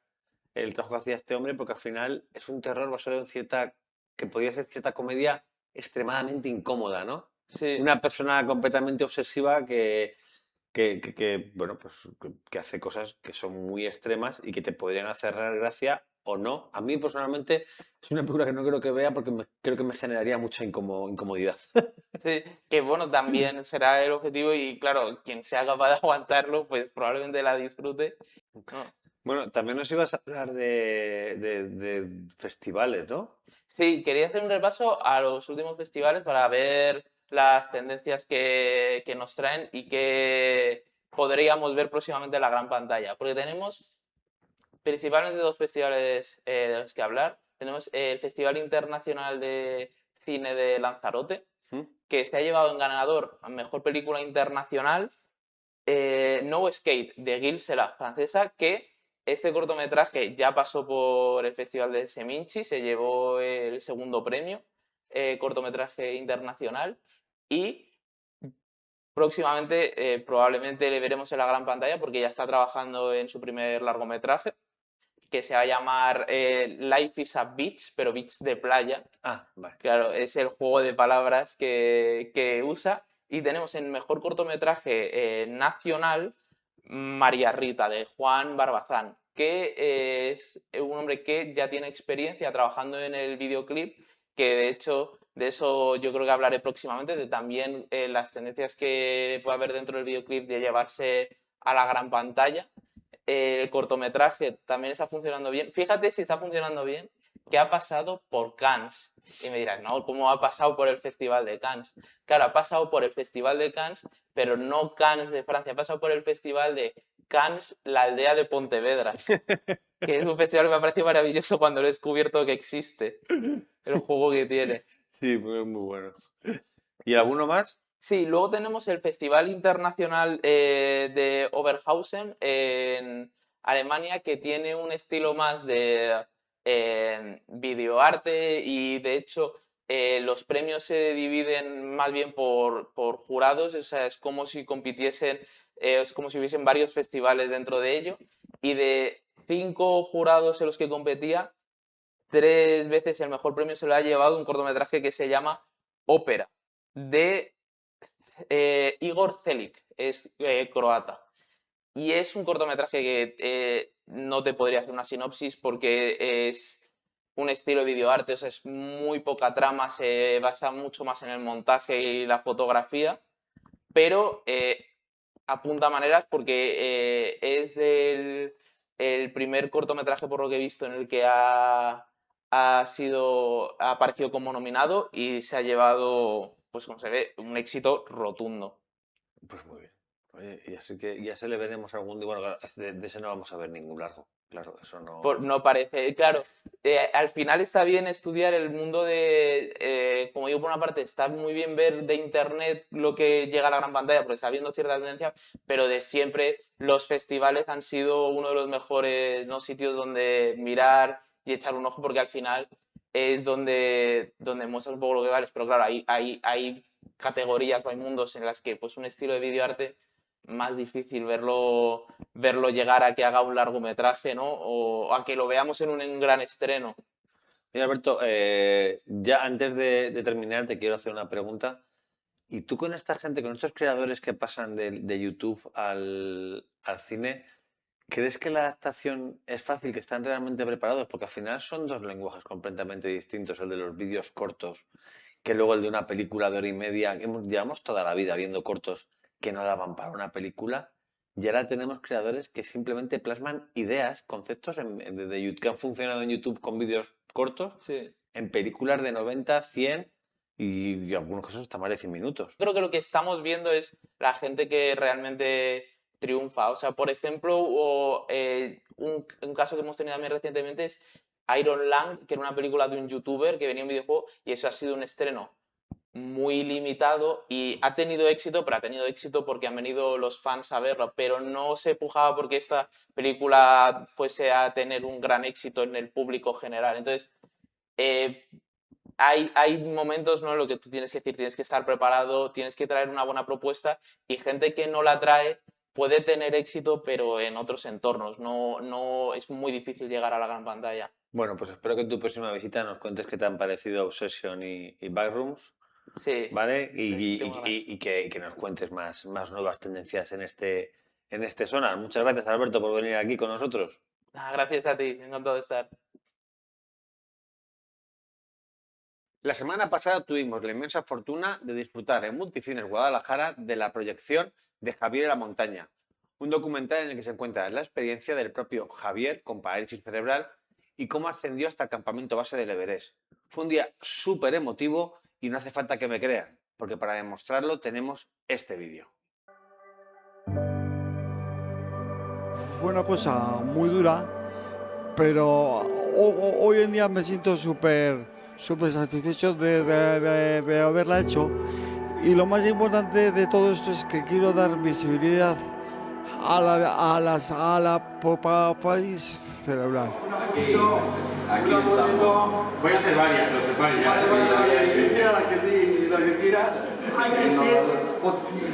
el trabajo que hacía este hombre, porque al final es un terror basado en cierta, que podría ser cierta comedia extremadamente incómoda, ¿no? Sí, Una persona completamente obsesiva bueno, pues que hace cosas que son muy extremas y que te podrían hacer gracia o no. A mí personalmente es una película que no creo que vea porque creo que me generaría mucha incomodidad. sí, que bueno, también será el objetivo y claro, quien sea capaz de aguantarlo, pues probablemente la disfrute. ¿No? Bueno, también nos ibas a hablar de festivales, ¿no? Sí, quería hacer un repaso a los últimos festivales para ver las tendencias que nos traen y que podríamos ver próximamente en la gran pantalla. Porque tenemos principalmente dos festivales de los que hablar. Tenemos el Festival Internacional de Cine de Lanzarote, ¿Mm? que se ha llevado en ganador a Mejor Película Internacional No Skate, de Gilles Sela, francesa, que este cortometraje ya pasó por el Festival de Seminci, se llevó el segundo premio, cortometraje internacional, y próximamente probablemente le veremos en la gran pantalla porque ya está trabajando en su primer largometraje, que se va a llamar Life is a Beach, pero beach de playa. Ah, vale. Claro, es el juego de palabras que usa. Y tenemos en mejor cortometraje nacional María Rita, de Juan Barbazán, que es un hombre que ya tiene experiencia trabajando en el videoclip que de hecho de eso yo creo que hablaré próximamente, de también las tendencias que puede haber dentro del videoclip de llevarse a la gran pantalla. El cortometraje también está funcionando bien. Fíjate si está funcionando bien, que ha pasado por Cannes. Y me dirás, no, ¿cómo ha pasado por el Festival de Cannes? Claro, ha pasado por el Festival de Cannes, pero no Cannes de Francia, ha pasado por el Festival de Cannes, la aldea de Pontevedra, que es un festival que me ha parecido maravilloso cuando lo he descubierto que existe, el juego que tiene. Sí, muy bueno. ¿Y alguno más? Sí, luego tenemos el Festival Internacional de Oberhausen en Alemania, que tiene un estilo más de videoarte y de hecho los premios se dividen más bien por jurados, o sea, es como si compitiesen, es como si hubiesen varios festivales dentro de ello, y de 5 jurados en los que competía, 3 veces el mejor premio se lo ha llevado un cortometraje que se llama Ópera, de Igor Celic, es croata. Y es un cortometraje que no te podría hacer una sinopsis porque es un estilo de videoarte, o sea, es muy poca trama, se basa mucho más en el montaje y la fotografía, pero apunta maneras porque es el primer cortometraje, por lo que he visto, en el que ha aparecido como nominado y se ha llevado, pues como se ve, un éxito rotundo. Pues muy bien. Oye, y así que ya se le veremos algún día. Bueno, claro, de ese no vamos a ver ningún largo. Claro, eso no. No parece, claro, al final está bien estudiar el mundo de, como digo, por una parte está muy bien ver de internet lo que llega a la gran pantalla porque está viendo cierta tendencia, pero de siempre los festivales han sido uno de los mejores, ¿no?, sitios donde mirar y echar un ojo porque al final es donde muestras un poco lo que vales, pero claro, hay categorías o hay mundos en las que pues un estilo de videoarte más difícil verlo llegar a que haga un largometraje, ¿no? O a que lo veamos en un gran estreno. Mira, Alberto, ya antes de terminar te quiero hacer una pregunta. ¿Y tú con esta gente, con estos creadores que pasan de YouTube al cine, crees que la adaptación es fácil, que están realmente preparados? Porque al final son dos lenguajes completamente distintos, el de los vídeos cortos, que luego el de una película de hora y media. Llevamos toda la vida viendo cortos que no daban para una película, y ahora tenemos creadores que simplemente plasman ideas, conceptos que han funcionado en YouTube con vídeos cortos, Sí. en películas de 90, 100 y algunos casos hasta más de 100 minutos. Creo que lo que estamos viendo es la gente que realmente triunfa. O sea, por ejemplo, un caso que hemos tenido también recientemente es Iron Lang, que era una película de un youtuber que venía en un videojuego y eso ha sido un estreno muy limitado y ha tenido éxito, pero ha tenido éxito porque han venido los fans a verlo, pero no se pujaba porque esta película fuese a tener un gran éxito en el público general. Entonces, hay momentos, ¿no?, en lo que tú tienes que decir, tienes que estar preparado, tienes que traer una buena propuesta y gente que no la trae puede tener éxito, pero en otros entornos. No es muy difícil llegar a la gran pantalla. Bueno, pues espero que en tu próxima visita nos cuentes qué te han parecido Obsession y Backrooms, Sí. ¿vale? Y Tengo ganas. que nos cuentes más nuevas tendencias en este sonar. Muchas gracias, Alberto, por venir aquí con nosotros. Gracias a ti, encantado de estar. La semana pasada tuvimos la inmensa fortuna de disfrutar en Multicines Guadalajara de la proyección de Javier en la montaña, un documental en el que se encuentra la experiencia del propio Javier con parálisis cerebral y cómo ascendió hasta el campamento base del Everest. Fue un día súper emotivo y no hace falta que me crean, porque para demostrarlo tenemos este vídeo. Fue una cosa muy dura, pero hoy en día me siento súper satisfecho de haberla hecho. Y lo más importante de todo esto es que quiero dar visibilidad a la parálisis cerebral. Aquí estamos. Voy a hacer varias, lo sepáis ya. La que quieras. Hay que ser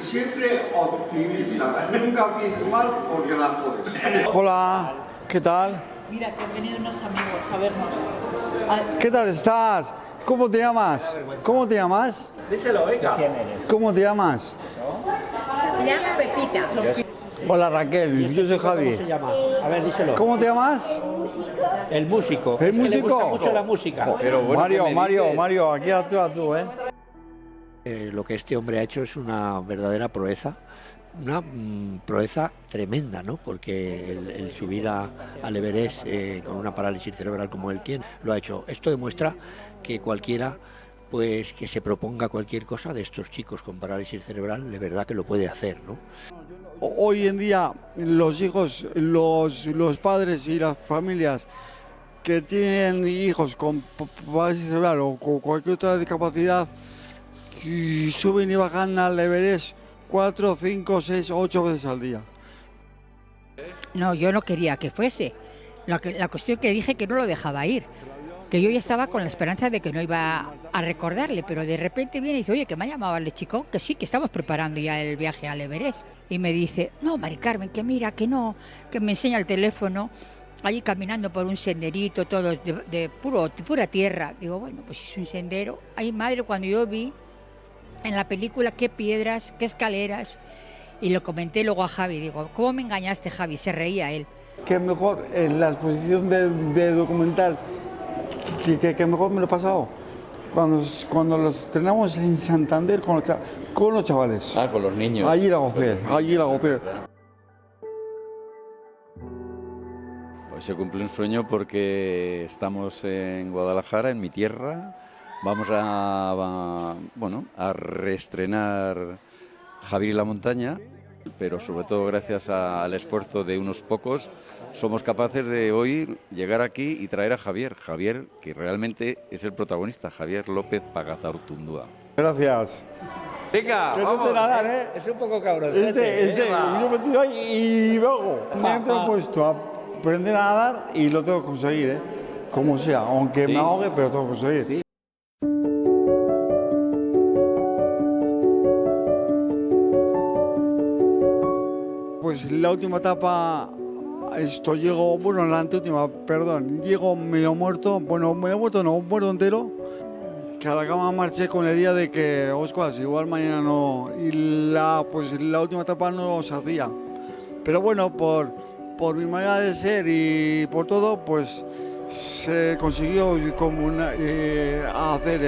siempre optimista. Nunca pienses mal porque la jodes. Hola, ¿qué tal? Mira, que han venido unos amigos a vernos. ¿Qué tal estás? ¿Cómo te llamas? ¿Cómo te llamas? Díselo, venga. ¿Cómo te llamas? Se llama Pepita. Hola Raquel, yo soy Javi. ¿Cómo se llama? A ver, díselo. ¿Cómo te llamas? El músico. ¿El Es que le músico? gusta mucho la música. Pero bueno, ¿qué me dices? Mario, aquí a tú, ¿eh? Lo que este hombre ha hecho es una verdadera proeza, una proeza tremenda, ¿no? Porque el subir al Everest con una parálisis cerebral como él tiene, lo ha hecho. Esto demuestra que cualquiera, pues que se proponga cualquier cosa de estos chicos con parálisis cerebral, de verdad que lo puede hacer, ¿no? Hoy en día los hijos, los padres y las familias que tienen hijos con parálisis cerebral o con cualquier otra discapacidad y suben y bajan al Everest 4, 5, 6, 8 veces al día. No, yo no quería que fuese. La cuestión que dije que no lo dejaba ir. Que yo ya estaba con la esperanza de que no iba a recordarle, pero de repente viene y dice, oye, que me ha llamado el chico, que sí, que estamos preparando ya el viaje al Everest. Y me dice, no, Mari Carmen, que mira, que no, que me enseña el teléfono, allí caminando por un senderito, todo de pura tierra. Digo, bueno, pues es un sendero. Ay, madre, cuando yo vi en la película qué piedras, qué escaleras, y lo comenté luego a Javi, digo, ¿cómo me engañaste, Javi? Se reía él. Que mejor en la exposición de documental, que mejor me lo he pasado cuando los estrenamos en Santander con los chavales. Ah, con los niños. Allí la gocé. Pues se cumple un sueño porque estamos en Guadalajara, en mi tierra. Vamos a reestrenar Javier y la montaña, pero sobre todo gracias al esfuerzo de unos pocos somos capaces de hoy llegar aquí y traer a Javier, que realmente es el protagonista, Javier López Pagazaurtundúa. Gracias. Venga, Que no vamos. sé nadar, ¿eh? Es un poco cabroncete. Yo me tiro ahí y luego me he propuesto aprender a nadar y lo tengo que conseguir, ¿eh? Como sea, aunque me ahogue, pero lo tengo que conseguir. Sí. Pues la última etapa, llego medio muerto, no, muerto entero, que a la cama marché con la idea de que, oscuas, igual mañana no, y la última etapa no se hacía. Pero bueno, por mi manera de ser y por todo, pues se consiguió hacer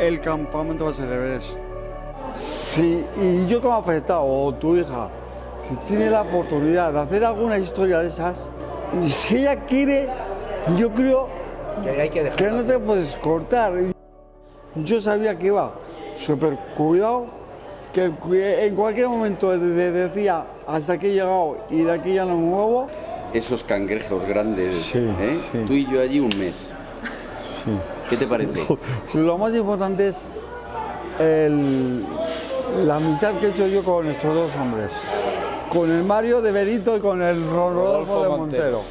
el campamento base de Everest. Sí, y yo como afectado, o tu hija, si tiene la oportunidad de hacer alguna historia de esas, si ella quiere, yo creo que no te puedes cortar. Yo sabía que iba súper cuidado, que en cualquier momento decía hasta aquí he llegado y de aquí ya no me muevo. Esos cangrejos grandes, Sí, sí. Tú y yo allí un mes. Sí. ¿Qué te parece? Lo más importante es la amistad que he hecho yo con estos dos hombres, con el Mario de Berito y con el Rodolfo de Montero.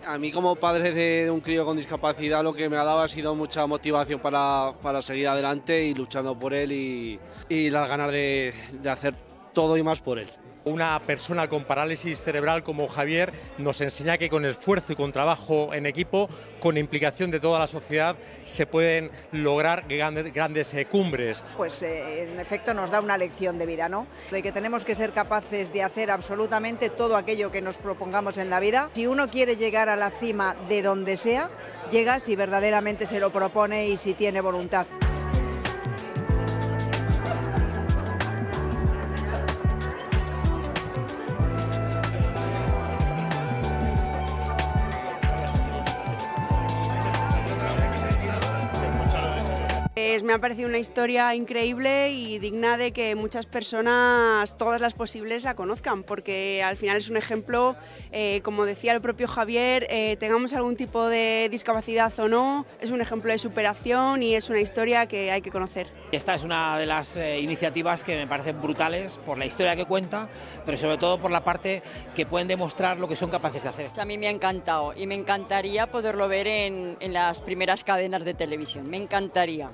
A mí como padre de un crío con discapacidad lo que me ha dado ha sido mucha motivación para seguir adelante y luchando por él y las ganas de hacer todo y más por él. Una persona con parálisis cerebral como Javier nos enseña que con esfuerzo y con trabajo en equipo, con implicación de toda la sociedad, se pueden lograr grandes cumbres. Pues en efecto nos da una lección de vida, ¿no? De que tenemos que ser capaces de hacer absolutamente todo aquello que nos propongamos en la vida. Si uno quiere llegar a la cima de donde sea, llega si verdaderamente se lo propone y si tiene voluntad. Pues me ha parecido una historia increíble y digna de que muchas personas, todas las posibles, la conozcan, porque al final es un ejemplo, como decía el propio Javier, tengamos algún tipo de discapacidad o no, es un ejemplo de superación y es una historia que hay que conocer. Esta es una de las iniciativas que me parecen brutales por la historia que cuenta, pero sobre todo por la parte que pueden demostrar lo que son capaces de hacer. A mí me ha encantado y me encantaría poderlo ver en las primeras cadenas de televisión, me encantaría.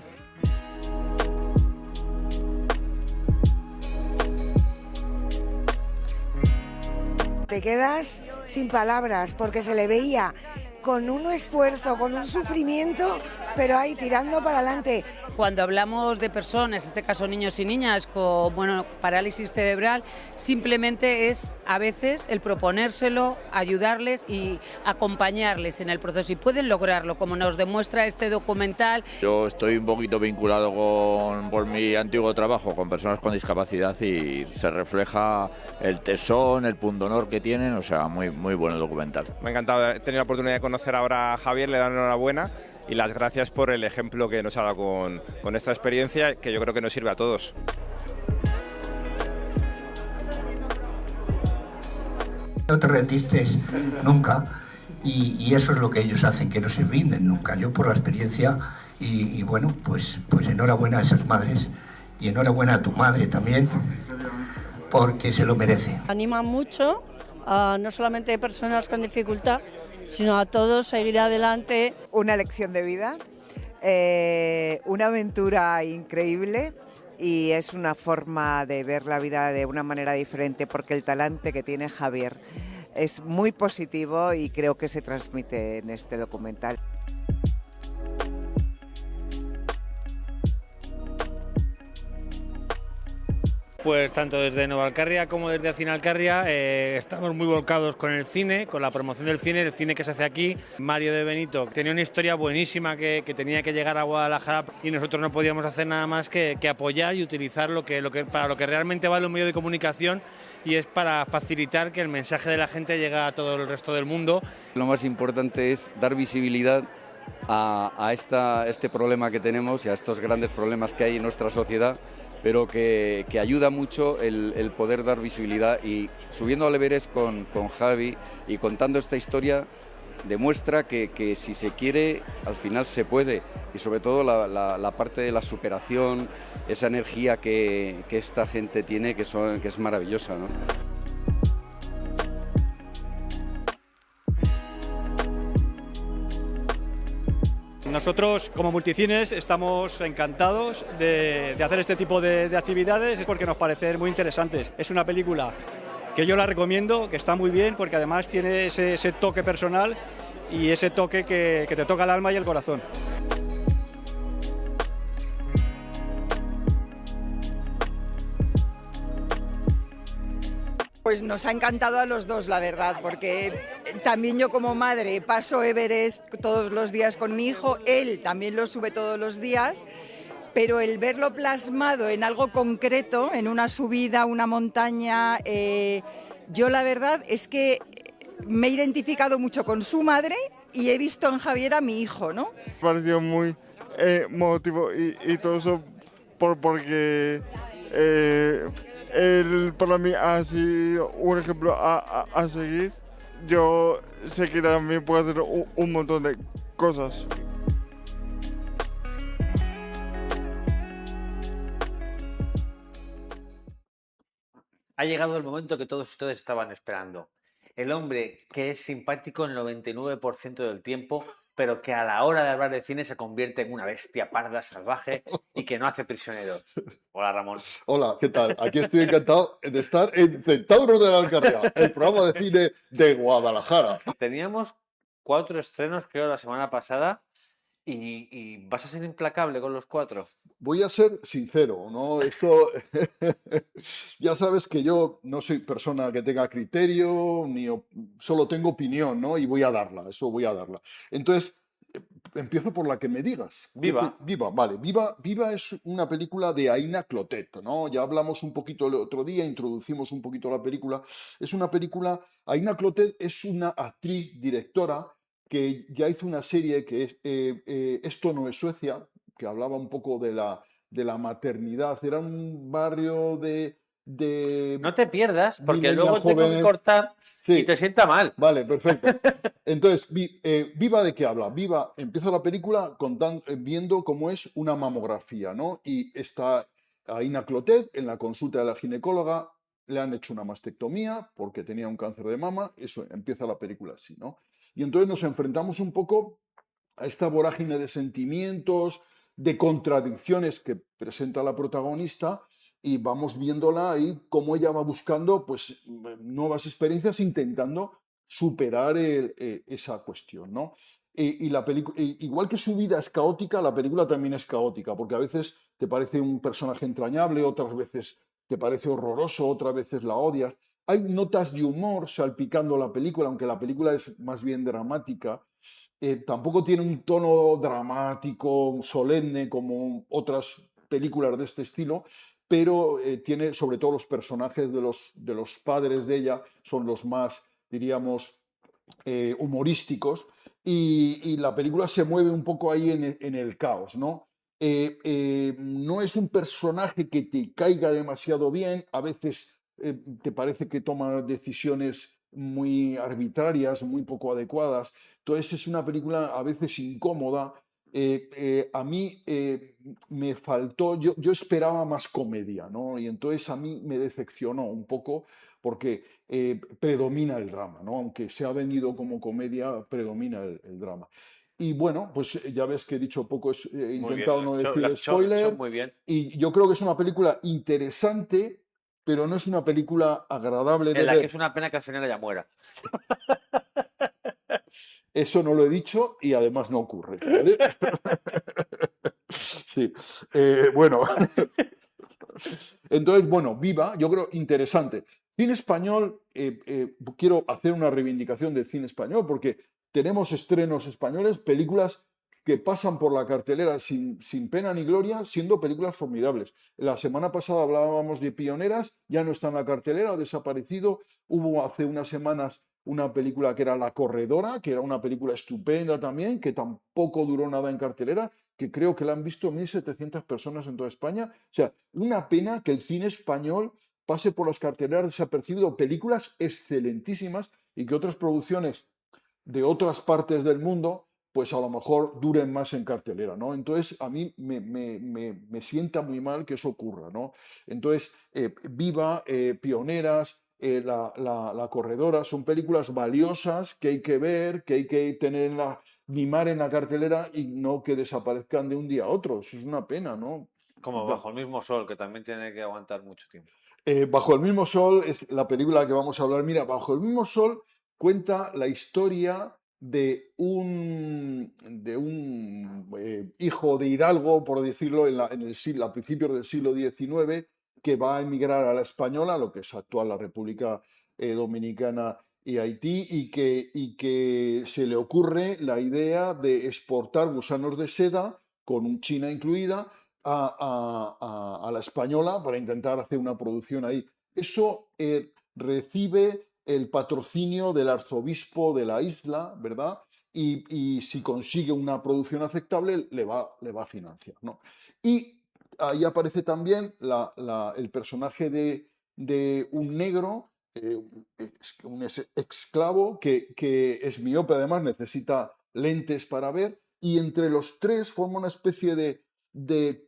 Te quedas sin palabras porque se le veía con un esfuerzo, con un sufrimiento, pero ahí tirando para adelante. Cuando hablamos de personas, en este caso niños y niñas, con parálisis cerebral, simplemente es a veces el proponérselo, ayudarles y acompañarles en el proceso. Y pueden lograrlo, como nos demuestra este documental. Yo estoy un poquito vinculado por mi antiguo trabajo con personas con discapacidad y se refleja el tesón, el pundonor que tienen, o sea, muy, muy bueno el documental. Me ha encantado tener la oportunidad de conocer ahora a Javier, le dan enhorabuena y las gracias por el ejemplo que nos ha dado con esta experiencia que yo creo que nos sirve a todos. No te rendiste nunca y eso es lo que ellos hacen, que no se rinden nunca. Yo por la experiencia y bueno, pues enhorabuena a esas madres y enhorabuena a tu madre también, porque se lo merece. Anima mucho a no solamente personas con dificultad, sino a todos seguir adelante. Una lección de vida, una aventura increíble y es una forma de ver la vida de una manera diferente porque el talante que tiene Javier es muy positivo y creo que se transmite en este documental. Pues tanto desde Nova Alcarria como desde Cine Alcarria estamos muy volcados con el cine, con la promoción del cine, el cine que se hace aquí. Mario de Benito tenía una historia buenísima que tenía que llegar a Guadalajara y nosotros no podíamos hacer nada más que apoyar y utilizar para lo que realmente vale un medio de comunicación, y es para facilitar que el mensaje de la gente llegue a todo el resto del mundo. Lo más importante es dar visibilidad a este problema que tenemos y a estos grandes problemas que hay en nuestra sociedad, pero que ayuda mucho el poder dar visibilidad, y subiendo al Everest con Javi y contando esta historia demuestra que si se quiere al final se puede, y sobre todo la parte de la superación, esa energía que esta gente tiene que es maravillosa, ¿no? Nosotros como Multicines estamos encantados de hacer este tipo de actividades porque nos parecen muy interesantes. Es una película que yo la recomiendo, que está muy bien porque además tiene ese toque personal y ese toque que te toca el alma y el corazón. Pues nos ha encantado a los dos, la verdad, porque también yo como madre paso Everest todos los días con mi hijo, él también lo sube todos los días, pero el verlo plasmado en algo concreto, en una subida, una montaña, yo la verdad es que me he identificado mucho con su madre y he visto en Javier a mi hijo, ¿no? Me pareció muy emotivo y todo eso porque... él para mí ha sido un ejemplo a seguir. Yo sé que también puedo hacer un montón de cosas. Ha llegado el momento que todos ustedes estaban esperando. El hombre que es simpático el 99% del tiempo, pero que a la hora de hablar de cine se convierte en una bestia parda salvaje y que no hace prisioneros. Hola, Ramón. Hola, ¿qué tal? Aquí estoy encantado de estar en Centauros de la Alcarria, el programa de cine de Guadalajara. Teníamos 4 estrenos, creo, la semana pasada. ¿Y vas a ser implacable con los 4? Voy a ser sincero, ¿no? Eso, ya sabes que yo no soy persona que tenga criterio, solo tengo opinión, ¿no? Y voy a darla, voy a darla. Entonces, empiezo por la que me digas. Viva. Viva, vale. Viva es una película de Aina Clotet, ¿no? Ya hablamos un poquito el otro día, introducimos un poquito la película. Es una película, Aina Clotet es una actriz, directora, que ya hizo una serie que es Esto no es Suecia, que hablaba un poco de la maternidad. Era un barrio de No te pierdas, porque millennials luego tengo que jóvenes. cortar y Sí. te sienta mal. Vale, perfecto. Entonces, Viva, ¿de qué habla? Viva empieza la película viendo cómo es una mamografía, ¿no? Y está a Ina Clotet en la consulta de la ginecóloga, le han hecho una mastectomía porque tenía un cáncer de mama, eso empieza la película así, ¿no? Y entonces nos enfrentamos un poco a esta vorágine de sentimientos, de contradicciones que presenta la protagonista, y vamos viéndola ahí cómo ella va buscando pues nuevas experiencias intentando superar esa cuestión, ¿no? Y la igual que su vida es caótica, la película también es caótica, porque a veces te parece un personaje entrañable, otras veces te parece horroroso, otras veces la odias. Hay notas de humor salpicando la película, aunque la película es más bien dramática. Tampoco tiene un tono dramático, solemne, como otras películas de este estilo, pero tiene, sobre todo los personajes de los padres de ella, son los más, diríamos, humorísticos, y la película se mueve un poco ahí en el caos, ¿no? No es un personaje que te caiga demasiado bien, a veces te parece que toma decisiones muy arbitrarias, muy poco adecuadas, entonces es una película a veces incómoda. A mí me faltó, yo esperaba más comedia, ¿no? Y entonces a mí me decepcionó un poco porque predomina el drama, ¿no? Aunque se ha vendido como comedia, predomina el drama. Y bueno, pues ya ves que he dicho poco, he Muy bien, intentado no lo has decir hecho- lo has hecho spoiler, muy bien. y yo creo que es una película interesante, pero no es una película agradable de En la que ver. es una pena que al final ella muera. Eso no lo he dicho y además no ocurre, ¿vale? Sí, bueno. Entonces, bueno, Viva, yo creo interesante. Cine español, quiero hacer una reivindicación del cine español porque tenemos estrenos españoles, películas que pasan por la cartelera sin pena ni gloria, siendo películas formidables. La semana pasada hablábamos de Pioneras, ya no está en la cartelera, ha desaparecido. Hubo hace unas semanas una película que era La Corredora, que era una película estupenda también, que tampoco duró nada en cartelera, que creo que la han visto 1.700 personas en toda España. O sea, una pena que el cine español pase por las carteleras desapercibido, películas excelentísimas, y que otras producciones de otras partes del mundo pues a lo mejor duren más en cartelera, ¿no? Entonces a mí me sienta muy mal que eso ocurra, ¿no? Entonces, Viva, Pioneras, la Corredora, son películas valiosas que hay que ver, que hay que mimar en la cartelera y no que desaparezcan de un día a otro. Eso es una pena, ¿no? Como Bajo el mismo sol, que también tiene que aguantar mucho tiempo. Bajo el mismo sol es la película que vamos a hablar. Mira, Bajo el mismo sol cuenta la historia de un hijo de Hidalgo, por decirlo, a principios del siglo XIX, que va a emigrar a la Española, lo que es actual la República Dominicana y Haití, y que se le ocurre la idea de exportar gusanos de seda, con China incluida, a la Española para intentar hacer una producción ahí. Eso recibe el patrocinio del arzobispo de la isla, ¿verdad? Y si consigue una producción aceptable, le va a financiar, ¿no? Y ahí aparece también el personaje de un negro, un esclavo que es miope, además necesita lentes para ver, y entre los tres forma una especie de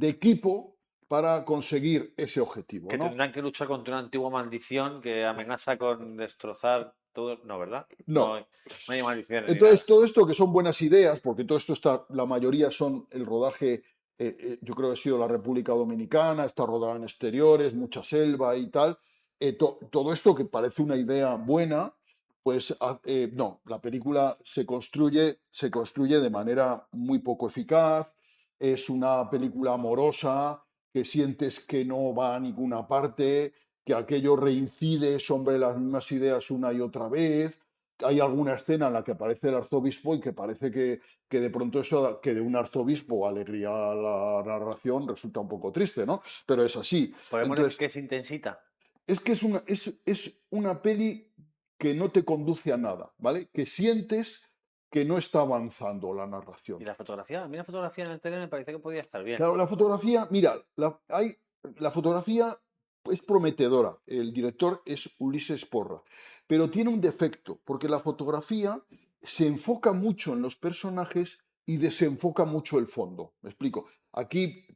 equipo para conseguir ese objetivo, Que ¿no? tendrán que luchar contra una antigua maldición que amenaza con destrozar todo. No, ¿verdad? No. No hay maldiciones. Entonces, todo esto que son buenas ideas, porque todo esto está, la mayoría son el rodaje, yo creo que ha sido la República Dominicana, está rodada en exteriores, mucha selva y tal. Todo esto que parece una idea buena, pues no, la película se construye de manera muy poco eficaz, es una película amorosa, que sientes que no va a ninguna parte, que aquello reincide sobre las mismas ideas una y otra vez. Hay alguna escena en la que aparece el arzobispo y que parece que de pronto eso, que de un arzobispo alegría a la narración, resulta un poco triste, ¿no? Pero es así. Podemos Entonces, decir que es intensita. es que es una peli que no te conduce a nada, ¿vale? Que sientes que no está avanzando la narración. ¿Y la fotografía? A mí la fotografía en el tele me parece que podía estar bien. Claro, la fotografía, mira, la fotografía es prometedora. El director es Ulises Porra, pero tiene un defecto, porque la fotografía se enfoca mucho en los personajes y desenfoca mucho el fondo. Me explico. Aquí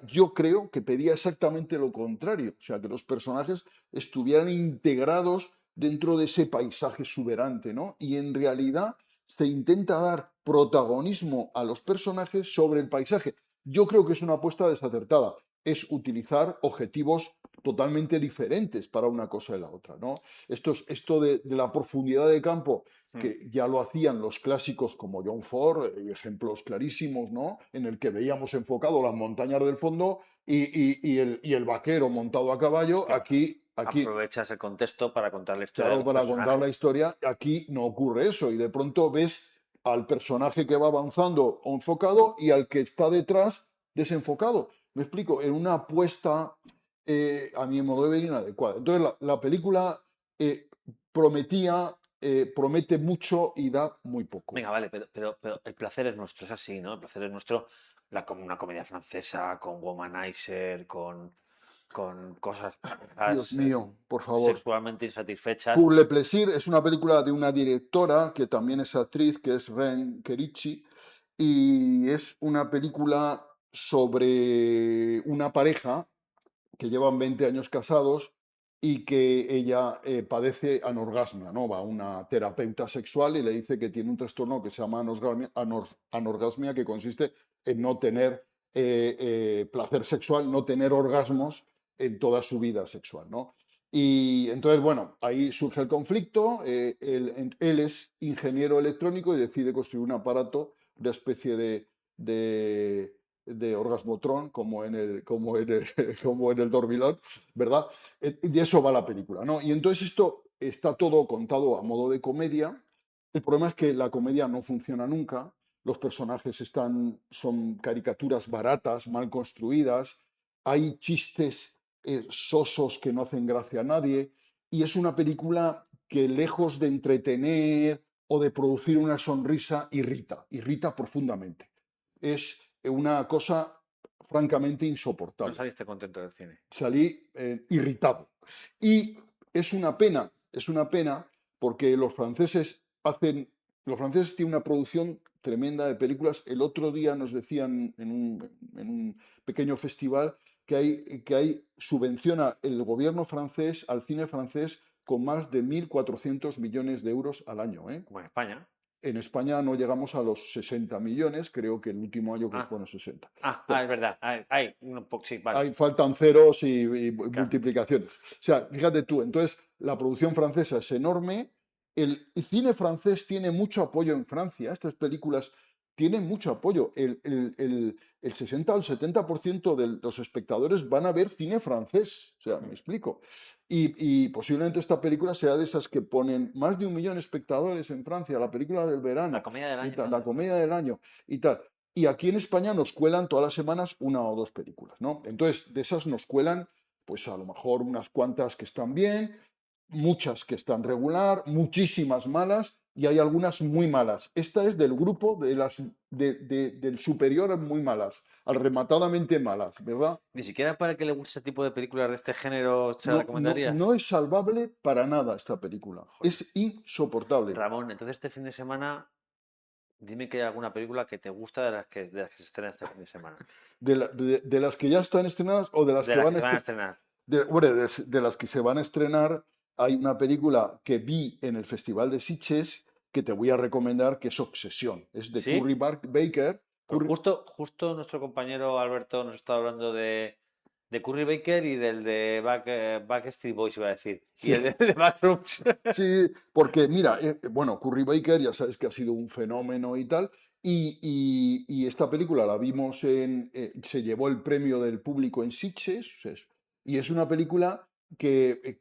yo creo que pedía exactamente lo contrario, o sea, que los personajes estuvieran integrados dentro de ese paisaje exuberante, ¿no? Y en realidad se intenta dar protagonismo a los personajes sobre el paisaje. Yo creo que es una apuesta desacertada. Es utilizar objetivos totalmente diferentes para una cosa y la otra, ¿no? Esto de la profundidad de campo, que ya lo hacían los clásicos como John Ford, ejemplos clarísimos, ¿no? En el que veíamos enfocado las montañas del fondo y el vaquero montado a caballo. Aquí aprovechas el contexto para contar la historia. Claro, para contar la historia, aquí no ocurre eso y de pronto ves al personaje que va avanzando enfocado y al que está detrás desenfocado. Me explico, en una apuesta a mi modo de ver inadecuada. Entonces la película promete mucho y da muy poco. Venga, vale, pero el placer es nuestro, es así, ¿no? El placer es nuestro, una comedia francesa, con womanizer, con cosas Dios mío, por favor. sexualmente insatisfechas. Pour le plaisir es una película de una directora que también es actriz, que es Ren Kerichi, y es una película sobre una pareja que llevan 20 años casados y que ella padece anorgasmia, ¿no? Va a una terapeuta sexual y le dice que tiene un trastorno que se llama anorgasmia, que consiste en no tener placer sexual, no tener orgasmos en toda su vida sexual, ¿no? Y entonces, bueno, ahí surge el conflicto. Él es ingeniero electrónico y decide construir un aparato, una especie de orgasmotrón, como en el dormilón, ¿verdad? Y de eso va la película, ¿no? Y entonces esto está todo contado a modo de comedia. El problema es que la comedia no funciona nunca. Los personajes son caricaturas baratas, mal construidas. Hay chistes sosos que no hacen gracia a nadie. Y es una película que, lejos de entretener o de producir una sonrisa, irrita profundamente. Es una cosa francamente insoportable. No saliste contento del cine. Salí irritado. Y es una pena porque los franceses tienen una producción tremenda de películas. El otro día nos decían en un pequeño festival que subvenciona el gobierno francés al cine francés con más de 1.400 millones de euros al año. Como en España. En España no llegamos a los 60 millones, creo que el último año fue 60. Es verdad. Sí, vale. Faltan ceros y multiplicaciones. O sea, fíjate tú, entonces la producción francesa es enorme. El cine francés tiene mucho apoyo en Francia. Estas películas tienen mucho apoyo. El 60 o el 70% de los espectadores van a ver cine francés. O sea, me explico. Y posiblemente esta película sea de esas que ponen más de 1 millón de espectadores en Francia, la película del verano. La comedia del año. La comedia del año y tal. Y aquí en España nos cuelan todas las semanas 1 o 2 películas, ¿no? Entonces, de esas nos cuelan, pues a lo mejor unas cuantas que están bien, muchas que están regular, muchísimas malas y hay algunas muy malas. Esta es del grupo del superior a muy malas, al rematadamente malas, ¿verdad? Ni siquiera para que le guste ese tipo de películas de este género se la recomendarías. No es salvable para nada esta película. Joder. Es insoportable. Ramón, entonces este fin de semana, dime que hay alguna película que te gusta de las que se estrena este fin de semana. ¿De las que ya están estrenadas o de las que van a estrenar? De las que se van a estrenar. Hay una película que vi en el Festival de Sitges que te voy a recomendar, que es Obsesión. Es de Curry Baker. Justo nuestro compañero Alberto nos está hablando de Curry Baker y del de Backstreet Boys, iba a decir. Sí. Y el de Backrooms. Sí, porque mira, Curry Baker ya sabes que ha sido un fenómeno y tal. Y esta película la vimos se llevó el premio del público en Sitges. Y es una película que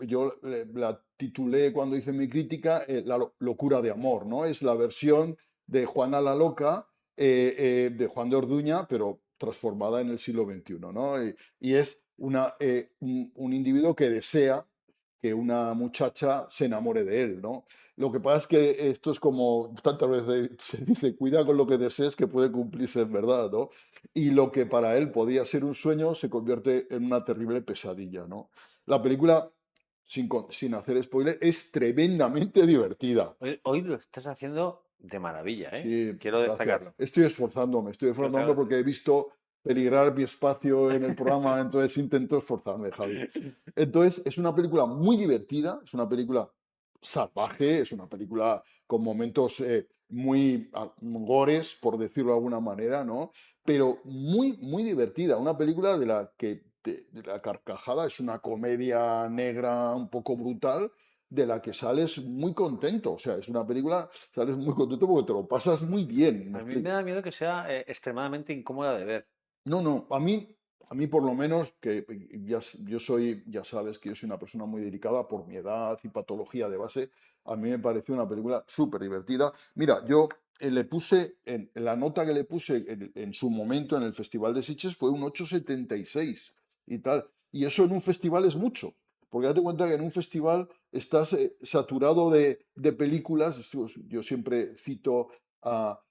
yo la titulé cuando hice mi crítica La locura de amor, ¿no? Es la versión de Juana la Loca, de Juan de Orduña, pero transformada en el siglo XXI, ¿no? Y es un individuo que desea que una muchacha se enamore de él, ¿no? Lo que pasa es que esto es como tantas veces se dice, cuida con lo que desees que puede cumplirse en verdad, ¿no? Y lo que para él podía ser un sueño se convierte en una terrible pesadilla, ¿no? La película, sin hacer spoiler, es tremendamente divertida. Hoy lo estás haciendo de maravilla, ¿eh? Sí, Quiero gracias. destacarlo. Estoy esforzándome porque he visto peligrar mi espacio en el programa, entonces intento esforzarme, Javi. Entonces, es una película muy divertida, es una película salvaje, es una película con momentos muy gores, por decirlo de alguna manera, ¿no? Pero muy, muy divertida, una película de la carcajada, es una comedia negra un poco brutal, de la que sales muy contento, o sea, es una película, sales muy contento porque te lo pasas muy bien. A mí me da miedo que sea extremadamente incómoda de ver. No, a mí por lo menos, que ya sabes que yo soy una persona muy delicada por mi edad y patología de base, a mí me pareció una película súper divertida. Mira, yo le puse, en la nota que le puse en su momento en el Festival de Sitges fue un 8,76 y tal, y eso en un festival es mucho, porque date cuenta que en un festival estás saturado de películas. Yo siempre cito a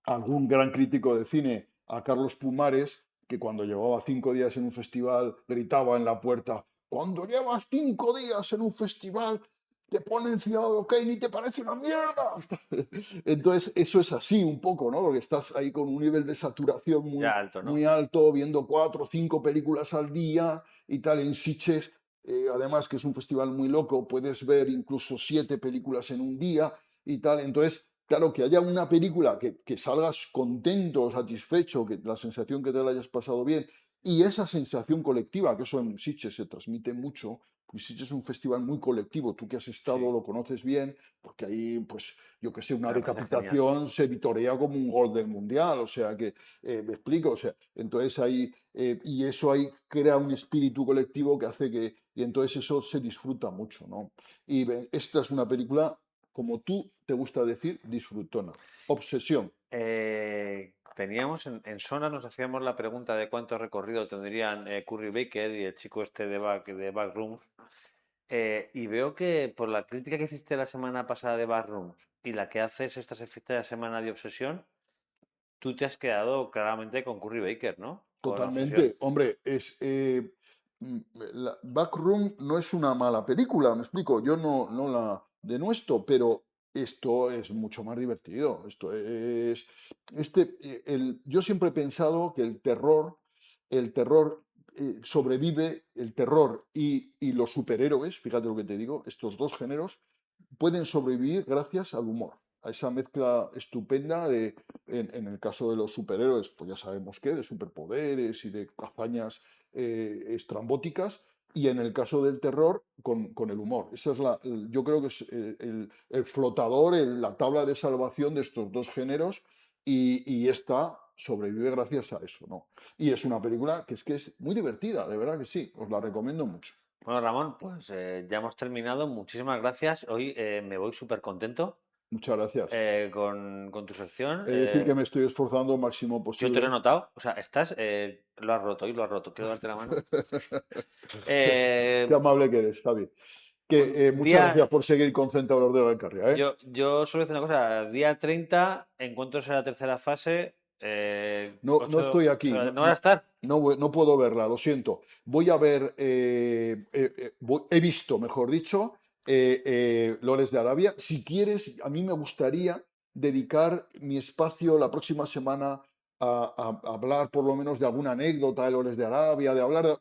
algún gran crítico de cine, a Carlos Pumares, que cuando llevaba 5 días en un festival gritaba en la puerta: cuando llevas 5 días en un festival te ponen Ciudadano Kane y te parece una mierda. Entonces eso es así un poco, ¿no? Porque estás ahí con un nivel de saturación muy alto, ¿no? muy alto, viendo 4 o 5 películas al día y tal. En Sitges, además que es un festival muy loco, puedes ver incluso 7 películas en un día y tal. Entonces, claro, que haya una película que salgas contento, satisfecho, que la sensación que te la hayas pasado bien, y esa sensación colectiva, que eso en Sitges se transmite mucho, pues Sitges es un festival muy colectivo, tú que has estado lo conoces bien, porque ahí, pues, yo que sé, una decapitación se vitorea como un gol del Mundial, o sea que, me explico, o sea, entonces ahí, y eso ahí crea un espíritu colectivo que hace que, y entonces eso se disfruta mucho, ¿no? Y esta es una película, como tú te gusta decir, disfrutona. Obsesión. Teníamos en Sona, nos hacíamos la pregunta de cuánto recorrido tendrían Curry Baker y el chico este de Backrooms. Y veo que por la crítica que hiciste la semana pasada de Backrooms y la que haces esta semana de Obsesión, tú te has quedado claramente con Curry Baker, ¿no? Totalmente. Hombre, Backroom no es una mala película, me explico. Yo no la denuesto, pero esto es mucho más divertido. Yo siempre he pensado que el terror sobrevive, el terror y los superhéroes, fíjate lo que te digo, estos dos géneros pueden sobrevivir gracias al humor, a esa mezcla estupenda en el caso de los superhéroes, pues ya sabemos qué, de superpoderes y de hazañas estrambóticas, y en el caso del terror, con el humor. Esa es yo creo que es el flotador, la tabla de salvación de estos dos géneros, y esta sobrevive gracias a eso, ¿no? Y es una película que es muy divertida, de verdad que sí, os la recomiendo mucho. Bueno, Ramón, pues ya hemos terminado. Muchísimas gracias. Hoy me voy súper contento. Muchas gracias. Con tu sección. Es decir, que me estoy esforzando lo máximo posible. Yo te lo he notado. O sea, lo has roto, hoy lo has roto. Quiero darte la mano. Qué amable que eres, Javi. Muchas gracias por seguir con Centauros de Valcarria, ¿eh? Yo suelo decir una cosa. Día 30, encuentros en la tercera fase. No estoy aquí. ¿No vas a estar? No puedo verla, lo siento. Voy a ver, he visto, mejor dicho, Lores de Arabia. Si quieres, a mí me gustaría dedicar mi espacio la próxima semana a hablar por lo menos de alguna anécdota de Lores de Arabia,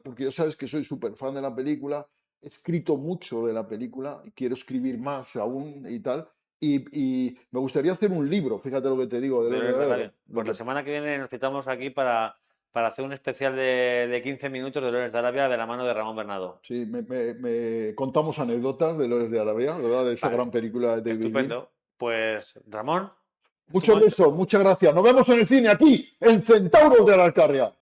porque ya sabes que soy súper fan de la película, he escrito mucho de la película y quiero escribir más aún y tal. Y me gustaría hacer un libro, fíjate lo que te digo. Pues la semana que viene nos citamos aquí para hacer un especial de 15 minutos de Lores de Arabia de la mano de Ramón Bernardo. Sí, me contamos anécdotas de Lores de Arabia, ¿verdad? De esa gran película de David Lean. Estupendo. Pues, Ramón. Muchos besos, muchas gracias. Nos vemos en el cine aquí, en Centauros de la Alcarria.